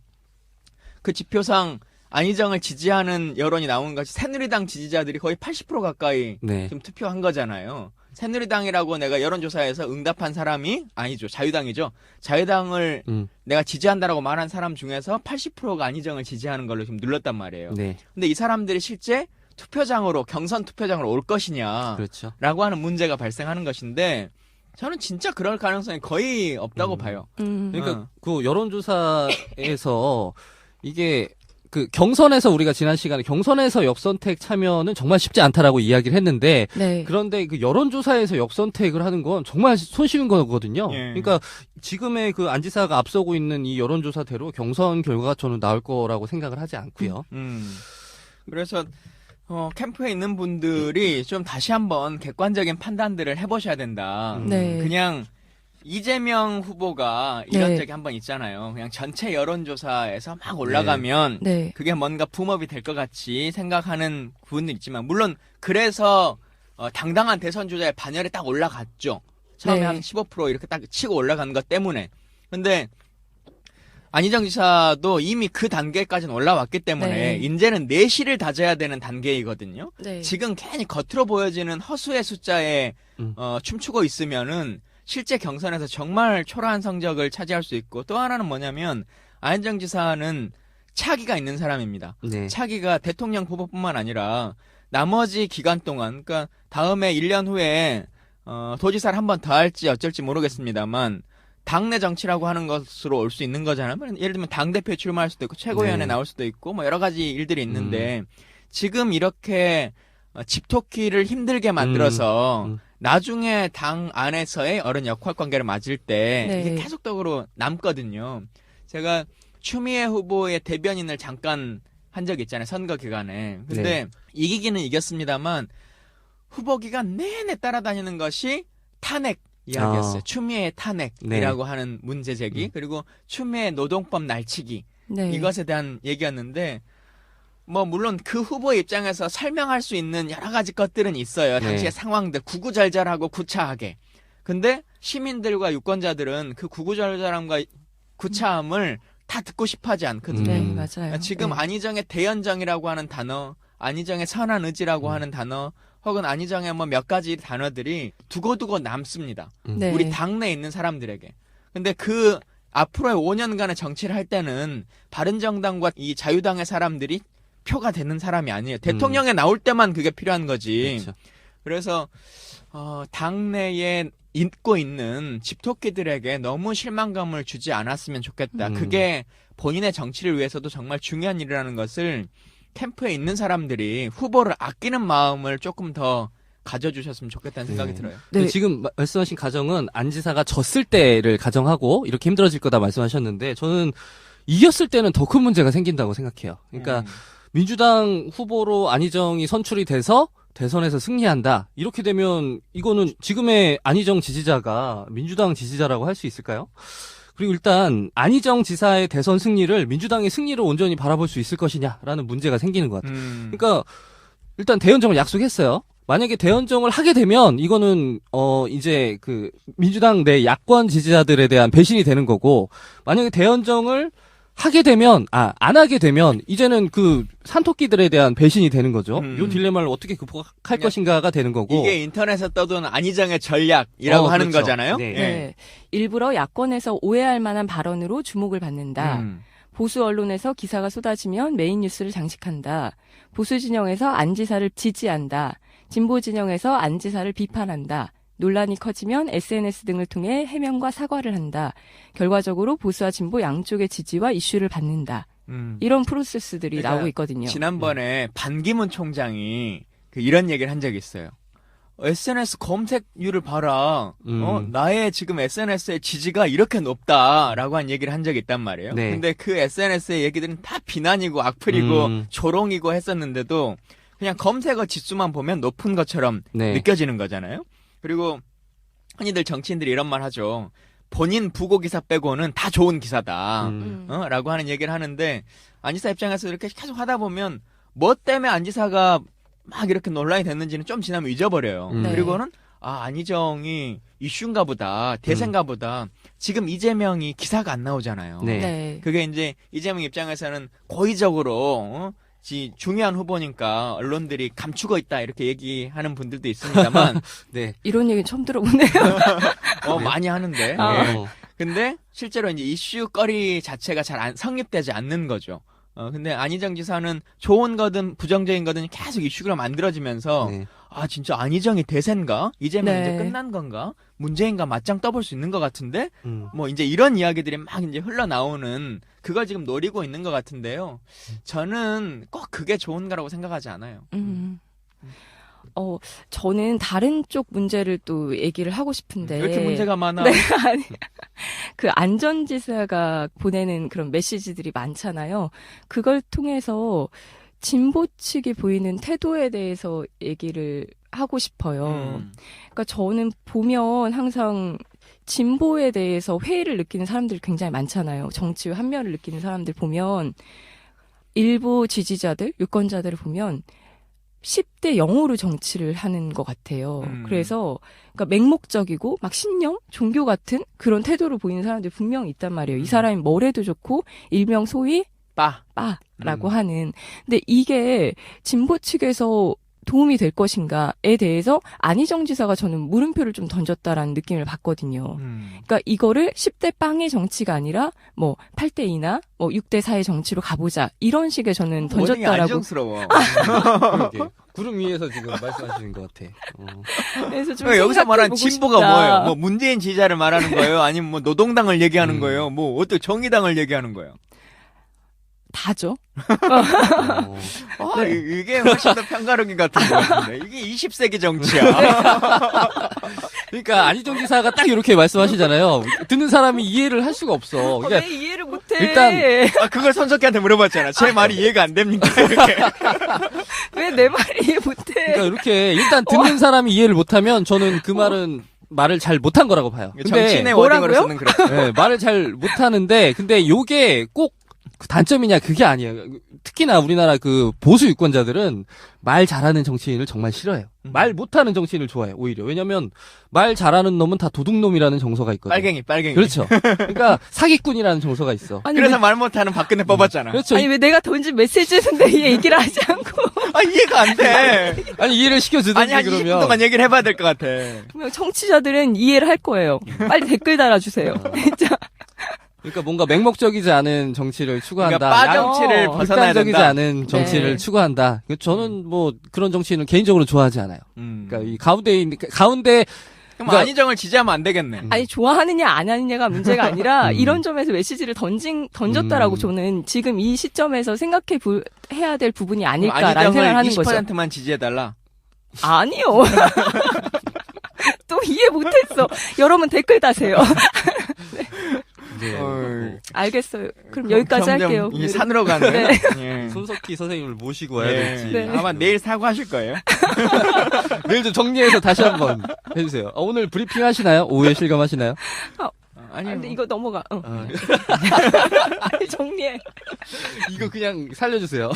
Speaker 1: 그 지표상 안희정을 지지하는 여론이 나오는 것이 새누리당 지지자들이 거의 80% 가까이
Speaker 3: 네.
Speaker 1: 지금 투표한 거잖아요. 새누리당이라고 내가 여론조사에서 응답한 사람이 아니죠. 자유당이죠. 자유당을 내가 지지한다라고 말한 사람 중에서 80%가 안희정을 지지하는 걸로 지금 눌렀단 말이에요.
Speaker 3: 네.
Speaker 1: 근데 이 사람들이 실제 투표장으로 경선 투표장으로 올 것이냐라고
Speaker 3: 그렇죠.
Speaker 1: 하는 문제가 발생하는 것인데 저는 진짜 그럴 가능성이 거의 없다고 봐요.
Speaker 3: 그러니까 그 여론조사에서 이게 그 경선에서 우리가 지난 시간에 경선에서 역선택 참여는 정말 쉽지 않다라고 이야기를 했는데
Speaker 2: 네.
Speaker 3: 그런데 그 여론조사에서 역선택을 하는 건 정말 손쉬운 거거든요.
Speaker 1: 예.
Speaker 3: 그러니까 지금의 그 안지사가 앞서고 있는 이 여론조사대로 경선 결과가 저는 나올 거라고 생각을 하지 않고요.
Speaker 1: 그래서 캠프에 있는 분들이 좀 다시 한번 객관적인 판단들을 해보셔야 된다.
Speaker 2: 네.
Speaker 1: 그냥 이재명 후보가 이런
Speaker 2: 네.
Speaker 1: 적이 한 번 있잖아요. 그냥 전체 여론조사에서 막 올라가면
Speaker 2: 네.
Speaker 1: 그게 뭔가 붐업이 될 것 같이 생각하는 부분도 있지만 물론 그래서 당당한 대선 주자의 반열에 딱 올라갔죠. 처음에
Speaker 2: 네.
Speaker 1: 한 15% 이렇게 딱 치고 올라간 것 때문에. 근데 안희정 지사도 이미 그 단계까지는 올라왔기 때문에
Speaker 2: 네.
Speaker 1: 이제는 내실을 다져야 되는 단계이거든요.
Speaker 2: 네.
Speaker 1: 지금 괜히 겉으로 보여지는 허수의 숫자에 춤추고 있으면은 실제 경선에서 정말 초라한 성적을 차지할 수 있고 또 하나는 뭐냐면 안희정 지사는 차기가 있는 사람입니다.
Speaker 3: 네.
Speaker 1: 차기가 대통령 후보뿐만 아니라 나머지 기간 동안 그러니까 다음에 1년 후에 도지사를 한 번 더 할지 어쩔지 모르겠습니다만 당내 정치라고 하는 것으로 올 수 있는 거잖아요. 예를 들면 당대표에 출마할 수도 있고 최고위원회
Speaker 3: 네.
Speaker 1: 나올 수도 있고 뭐 여러 가지 일들이 있는데 지금 이렇게 집토끼를 힘들게 만들어서 나중에 당 안에서의 어른 역할 관계를 맞을 때
Speaker 2: 네.
Speaker 1: 이게 계속적으로 남거든요. 제가 추미애 후보의 대변인을 잠깐 한 적이 있잖아요. 선거 기간에. 근데 이기기는 이겼습니다만 후보 기간 내내 따라다니는 것이 탄핵 이야기였어요. 추미애의 탄핵이라고 하는 문제 제기 그리고 추미애 노동법 날치기
Speaker 2: 네.
Speaker 1: 이것에 대한 얘기였는데 뭐 물론 그 후보의 입장에서 설명할 수 있는 여러 가지 것들은 있어요. 당시의 상황들 구구절절하고 구차하게. 근데 시민들과 유권자들은 그 구구절절함과 구차함을 다 듣고 싶어하지 않거든요.
Speaker 2: 네, 맞아요.
Speaker 1: 지금
Speaker 2: 네.
Speaker 1: 안희정의 대연정이라고 하는 단어, 안희정의 선한 의지라고 하는 단어, 혹은 안희정의 뭐 몇 가지 단어들이 두고두고 남습니다.
Speaker 2: 네.
Speaker 1: 우리 당내에 있는 사람들에게. 근데 그 앞으로의 5년간의 정치를 할 때는 바른정당과 이 자유당의 사람들이 표가 되는 사람이 아니에요. 대통령에 나올 때만 그게 필요한 거지.
Speaker 3: 그렇죠.
Speaker 1: 그래서 당내에 있고 있는 집토끼들에게 너무 실망감을 주지 않았으면 좋겠다. 그게 본인의 정치를 위해서도 정말 중요한 일이라는 것을 캠프에 있는 사람들이 후보를 아끼는 마음을 조금 더 가져주셨으면 좋겠다는 생각이 들어요.
Speaker 2: 네.
Speaker 3: 지금 말씀하신 가정은 안 지사가 졌을 때를 가정하고 이렇게 힘들어질 거다 말씀하셨는데 저는 이겼을 때는 더 큰 문제가 생긴다고 생각해요. 그러니까 민주당 후보로 안희정이 선출이 돼서 대선에서 승리한다. 이렇게 되면 이거는 지금의 안희정 지지자가 민주당 지지자라고 할 수 있을까요? 그리고 일단 안희정 지사의 대선 승리를 민주당의 승리로 온전히 바라볼 수 있을 것이냐라는 문제가 생기는 것 같아요. 그러니까 일단 대연정을 약속했어요. 만약에 대연정을 하게 되면 이거는 이제 그 민주당 내 야권 지지자들에 대한 배신이 되는 거고 만약에 대연정을 하게 되면 안 하게 되면 이제는 그 산토끼들에 대한 배신이 되는 거죠. 이 딜레마를 어떻게 극복할 것인가가 되는 거고
Speaker 1: 이게 인터넷에 떠도는 안희정의 전략이라고 하는
Speaker 3: 그렇죠.
Speaker 1: 거잖아요.
Speaker 3: 네.
Speaker 2: 네. 일부러 야권에서 오해할 만한 발언으로 주목을 받는다. 보수 언론에서 기사가 쏟아지면 메인 뉴스를 장식한다. 보수 진영에서 안 지사를 지지한다. 진보 진영에서 안 지사를 비판한다. 논란이 커지면 SNS 등을 통해 해명과 사과를 한다. 결과적으로 보수와 진보 양쪽의 지지와 이슈를 받는다. 이런 프로세스들이
Speaker 1: 그러니까
Speaker 2: 나오고 있거든요.
Speaker 1: 지난번에 반기문 총장이 이런 얘기를 한 적이 있어요. SNS 검색률을 봐라. 나의 지금 SNS의 지지가 이렇게 높다라고 한 얘기를 한 적이 있단 말이에요.
Speaker 3: 네.
Speaker 1: 근데 그 SNS의 얘기들은 다 비난이고 악플이고 조롱이고 했었는데도 그냥 검색어 지수만 보면 높은 것처럼
Speaker 3: 네.
Speaker 1: 느껴지는 거잖아요. 그리고 흔히들 정치인들이 이런 말 하죠. 본인 부고 기사 빼고는 다 좋은 기사다. 라고 하는 얘기를 하는데 안지사 입장에서 이렇게 계속 하다 보면 뭐 때문에 안지사가 막 이렇게 논란이 됐는지는 좀 지나면 잊어버려요.
Speaker 2: 네.
Speaker 1: 그리고는 안희정이 이슈인가 보다 대세인가 보다 지금 이재명이 기사가 안 나오잖아요.
Speaker 3: 네.
Speaker 2: 네.
Speaker 1: 그게 이제 이재명 입장에서는 고의적으로 중요한 후보니까 언론들이 감추고 있다 이렇게 얘기하는 분들도 있습니다만
Speaker 3: 네.
Speaker 2: 이런 얘기 처음 들어보네요.
Speaker 1: 많이 하는데 예. 근데 실제로 이제 이슈거리 자체가 잘 성립되지 않는 거죠. 근데 안희정 지사는 좋은 거든 부정적인 거든 계속 이슈가 만들어지면서
Speaker 3: 네.
Speaker 1: 아 진짜 안희정이 대세인가? 이제면
Speaker 2: 네.
Speaker 1: 이제 끝난 건가? 문재인과 맞짱 떠볼 수 있는 것 같은데
Speaker 3: 음.
Speaker 1: 뭐 이제 이런 이야기들이 막 이제 흘러나오는 그걸 지금 노리고 있는 것 같은데요. 저는 꼭 그게 좋은 거라고 생각하지 않아요.
Speaker 2: 저는 다른 쪽 문제를 또 얘기를 하고 싶은데.
Speaker 1: 왜 이렇게 문제가 많아?
Speaker 2: 네, 아니. 그 안전지사가 보내는 그런 메시지들이 많잖아요. 그걸 통해서 진보 측이 보이는 태도에 대해서 얘기를 하고 싶어요. 그러니까 저는 보면 항상 진보에 대해서 회의를 느끼는 사람들이 굉장히 많잖아요. 정치의 한면을 느끼는 사람들 보면 일부 지지자들, 유권자들을 보면 10대 0으로 정치를 하는 것 같아요. 그래서 그러니까 맹목적이고 막 신념, 종교 같은 그런 태도를 보이는 사람들이 분명히 있단 말이에요. 이 사람이 뭘 해도 좋고 일명 소위 빠라고 하는. 근데 이게 진보 측에서 도움이 될 것인가에 대해서 안희정 지사가 저는 물음표를 좀 던졌다라는 느낌을 받거든요. 그러니까 이거를 10대 빵의 정치가 아니라 뭐 8대 2나 뭐 6대 4의 정치로 가보자 이런 식의 저는 던졌다라고.
Speaker 1: 안정스러워.
Speaker 3: 그러게. 구름 위에서 지금 말씀하시는 것 같아.
Speaker 1: 그러니까
Speaker 2: 그래서 좀
Speaker 1: 여기서 말하는
Speaker 2: 생각해보고
Speaker 1: 진보가
Speaker 2: 싶다.
Speaker 1: 뭐예요? 뭐 문재인 지지자를 말하는 거예요? 아니면 뭐 노동당을 얘기하는 거예요? 뭐 어떤 정의당을 얘기하는 거예요?
Speaker 2: 다죠.
Speaker 1: 아, 이게 훨씬 더 편가르기 같은 것 같은데. 이게 20세기 정치야.
Speaker 3: 그러니까 안희정 지사가 딱 이렇게 말씀하시잖아요. 듣는 사람이 이해를 할 수가 없어. 그러니까
Speaker 2: 왜 이해를 못해?
Speaker 3: 일단
Speaker 1: 아, 그걸 손석희한테 물어봤잖아. 제 말이 이해가 안 됩니까? 이렇게.
Speaker 2: 왜 내 말을 이해 못해?
Speaker 3: 그러니까 이렇게 일단 듣는 사람이 이해를 못하면 저는 그 말을 잘 못한 거라고 봐요. 근데
Speaker 1: 정치인의
Speaker 2: 뭐라고요?
Speaker 1: 워딩으로서는 그렇죠.
Speaker 3: 네, 말을 잘 못하는데 근데 요게 꼭 단점이냐 그게 아니에요. 특히나 우리나라 그 보수 유권자들은 말 잘하는 정치인을 정말 싫어해요. 말 못하는 정치인을 좋아해요. 오히려. 왜냐면 말 잘하는 놈은 다 도둑놈이라는 정서가 있거든요.
Speaker 1: 빨갱이.
Speaker 3: 그렇죠. 그러니까 사기꾼이라는 정서가 있어.
Speaker 2: 아니,
Speaker 1: 그래서 말 못하는 박근혜 뽑았잖아.
Speaker 3: 그렇죠.
Speaker 2: 아니 왜 내가 던진 메시지인데 이 얘기를 하지 않고
Speaker 1: 아, 이해가 안 돼.
Speaker 3: 아니 이해를 시켜주든지
Speaker 1: 아니, 한 20분
Speaker 3: 그러면.
Speaker 1: 동안 얘기를 해봐야 될 것 같아.
Speaker 2: 분명 청취자들은 이해를 할 거예요. 빨리 댓글 달아주세요. 진짜.
Speaker 3: 그러니까 뭔가 맹목적이지 않은 정치를 추구한다.
Speaker 1: 그러니까 빠정치를 벗어나야
Speaker 3: 극단적이지
Speaker 1: 된다.
Speaker 3: 않은 정치를
Speaker 2: 네.
Speaker 3: 추구한다. 저는 뭐 그런 정치인을 개인적으로 좋아하지 않아요. 그러니까 이 가운데
Speaker 1: 그럼
Speaker 3: 그러니까-
Speaker 1: 안희정을 지지하면 안 되겠네.
Speaker 2: 아니 좋아하느냐 안 하느냐가 문제가 아니라 이런 점에서 메시지를 던졌다라고 저는 지금 이 시점에서 해야 될 부분이 아닐까라는 생각을 하는 거죠.
Speaker 1: 20%만 지지해달라.
Speaker 2: 아니요. 또 이해 못했어. 여러분 댓글 다세요.
Speaker 3: 이제
Speaker 2: 알겠어요. 그럼 여기까지
Speaker 1: 점점
Speaker 2: 할게요.
Speaker 1: 이게 산으로 가네.
Speaker 2: 네.
Speaker 1: 예.
Speaker 3: 손석희 선생님을 모시고 와야
Speaker 1: 예.
Speaker 3: 될지.
Speaker 2: 네.
Speaker 1: 아마 내일 사과하실 거예요.
Speaker 3: 내일 좀 정리해서 다시 한번 해주세요. 오늘 브리핑 하시나요? 오후에 실감하시나요?
Speaker 1: 아니요.
Speaker 2: 근데 이거 넘어가.
Speaker 3: 아,
Speaker 2: 빨리 정리해.
Speaker 3: 이거 그냥 살려주세요.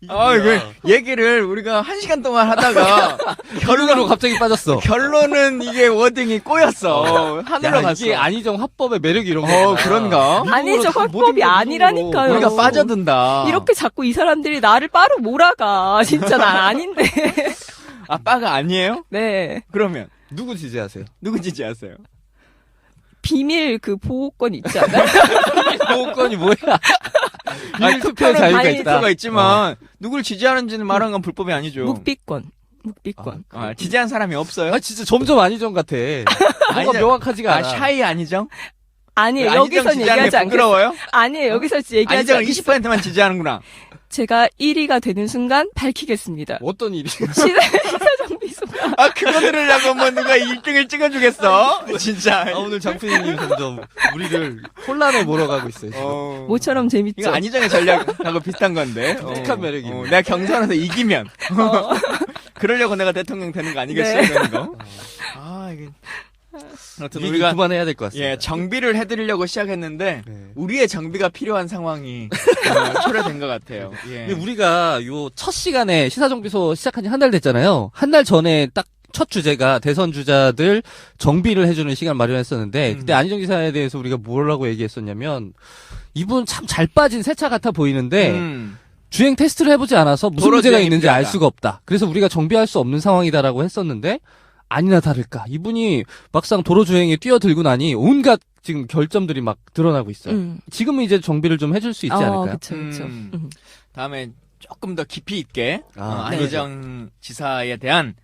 Speaker 1: 이거 얘기를 우리가 1시간 동안 하다가
Speaker 3: 결론으로 갑자기 빠졌어.
Speaker 1: 결론은 이게 워딩이 꼬였어. 하늘로
Speaker 3: 야,
Speaker 1: 갔어.
Speaker 3: 이게 안희정 화법의 매력이 이런 거.
Speaker 1: 그런가?
Speaker 2: 아니 저 확법이 아니라니까요.
Speaker 1: 우리가 빠져든다.
Speaker 2: 이렇게 자꾸 이 사람들이 나를 빠로 몰아가. 진짜 난 아닌데.
Speaker 1: 아, 빠가 아니에요?
Speaker 2: 네.
Speaker 1: 그러면
Speaker 3: 누구 지지하세요?
Speaker 1: 누구 지지하세요?
Speaker 2: 비밀 그 보호권 있지 않아요?
Speaker 3: 보호권이 뭐야? 비밀 투표의
Speaker 1: 투표는
Speaker 3: 자유가
Speaker 1: 아니,
Speaker 3: 있다.
Speaker 1: 투표가 있지만 누굴 지지하는지는 말하는 건 불법이 아니죠.
Speaker 2: 묵비권.
Speaker 1: 지지한 사람이 없어요?
Speaker 3: 아 진짜 점점 안희정 같아. 뭐가
Speaker 1: 아니죠.
Speaker 3: 명확하지가 않아.
Speaker 1: 샤이 아니정?
Speaker 2: 아니에요.
Speaker 1: 안희정
Speaker 2: 여기선
Speaker 1: 지지하는
Speaker 2: 얘기하지
Speaker 1: 게
Speaker 2: 않겠어요.
Speaker 1: 부끄러워요?
Speaker 2: 아니에요. 여기서 얘기하지
Speaker 1: 안희정을
Speaker 2: 않겠어요.
Speaker 1: 20%만 지지하는구나.
Speaker 2: 제가 1위가 되는 순간 밝히겠습니다.
Speaker 3: 어떤 일이?
Speaker 2: 시사정비 순간.
Speaker 1: 아, 그거 들으려고 뭐 누가 1등을 찍어주겠어? 진짜.
Speaker 3: 오늘 장프님 점점 우리를 혼란에 몰아가고 있어요.
Speaker 2: 모처럼 재밌죠.
Speaker 1: 이거 안희정의 전략하고 비슷한 건데.
Speaker 3: 독특한 매력이 있네.
Speaker 1: 내가 경선에서 이기면. 그러려고 내가 대통령 되는 거 아니겠어요?
Speaker 2: 네.
Speaker 1: 그런 거. 이게. 아무튼
Speaker 3: 우리가
Speaker 1: 우리가
Speaker 3: 그만해야 될 것 같습니다.
Speaker 1: 예, 정비를 해드리려고 시작했는데
Speaker 3: 네.
Speaker 1: 우리의 정비가 필요한 상황이 초래된 것 같아요. 예.
Speaker 3: 근데 우리가 요 첫 시간에 시사정비소 시작한 지 한 달 됐잖아요. 한 달 전에 딱 첫 주제가 대선 주자들 정비를 해주는 시간 마련했었는데 그때 안희정 지사에 대해서 우리가 뭐라고 얘기했었냐면 이분 참 잘 빠진 새차 같아 보이는데 주행 테스트를 해보지 않아서 무슨
Speaker 1: 도로
Speaker 3: 문제가
Speaker 1: 주행이
Speaker 3: 있는지
Speaker 1: 필요하다.
Speaker 3: 알 수가 없다. 그래서 우리가 정비할 수 없는 상황이다라고 했었는데 아니나 다를까 이분이 막상 도로 주행에 뛰어들고 나니 온갖 지금 결점들이 막 드러나고 있어요. 지금은 이제 정비를 좀 해줄 수 있지 않을까요?
Speaker 2: 그쵸.
Speaker 1: 다음에 조금 더 깊이 있게
Speaker 3: 네.
Speaker 1: 안희정 지사에 대한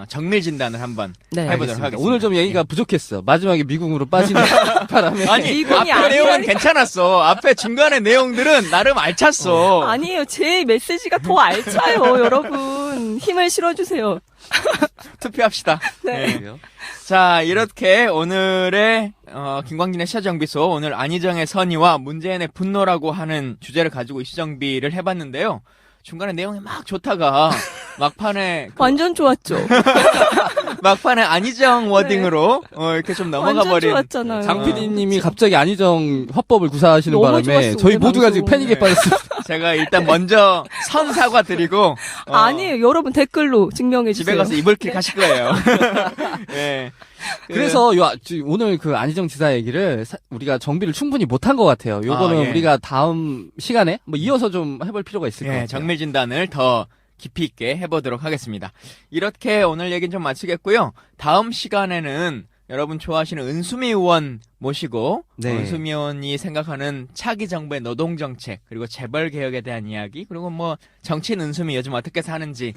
Speaker 1: 정밀 진단을 한번
Speaker 2: 네.
Speaker 1: 해보도록 하겠습니다.
Speaker 3: 오늘 좀 얘기가 부족했어. 마지막에 미궁으로 빠지는 바람에.
Speaker 1: 아니
Speaker 2: 미궁이
Speaker 1: 앞에 내용은
Speaker 2: 아니라니까.
Speaker 1: 괜찮았어. 앞에 중간에 내용들은 나름 알찼어.
Speaker 2: 아니에요. 제 메시지가 더 알차요, 여러분. 힘을 실어주세요.
Speaker 1: 투표합시다.
Speaker 2: 네.
Speaker 1: 네. 자, 이렇게 오늘의 김광진의 시사정비소, 오늘 안희정의 선의와 문재인의 분노라고 하는 주제를 가지고 시정비를 해봤는데요. 중간에 내용이 막 좋다가 막판에
Speaker 2: 완전 좋았죠.
Speaker 1: 막판에 안희정 워딩으로 이렇게 좀 넘어가
Speaker 2: 완전
Speaker 1: 버린.
Speaker 2: 좋았잖아요.
Speaker 3: 장 PD님이 갑자기 안희정 화법을 구사하시는
Speaker 2: 너무
Speaker 3: 바람에
Speaker 2: 좋았어,
Speaker 3: 저희
Speaker 2: 오늘
Speaker 3: 모두가
Speaker 2: 방송.
Speaker 3: 지금 패닉에
Speaker 1: 네.
Speaker 3: 빠졌어요.
Speaker 1: 제가 일단 먼저 선 사과 드리고
Speaker 2: 아니에요. 여러분 댓글로 증명해 주세요.
Speaker 1: 집에 가서 이불킥 하실 거예요. 네.
Speaker 3: 그래서 오늘 그 안희정 지사 얘기를 우리가 정비를 충분히 못한 것 같아요. 요거는
Speaker 1: 예.
Speaker 3: 우리가 다음 시간에 뭐 이어서 좀 해볼 필요가 있을 것
Speaker 1: 예,
Speaker 3: 같아요.
Speaker 1: 정밀 진단을 더 깊이 있게 해보도록 하겠습니다. 이렇게 오늘 얘기는 좀 마치겠고요. 다음 시간에는 여러분 좋아하시는 은수미 의원 모시고
Speaker 3: 네.
Speaker 1: 은수미 의원이 생각하는 차기 정부의 노동정책 그리고 재벌개혁에 대한 이야기 그리고 뭐 정치인 은수미 요즘 어떻게 사는지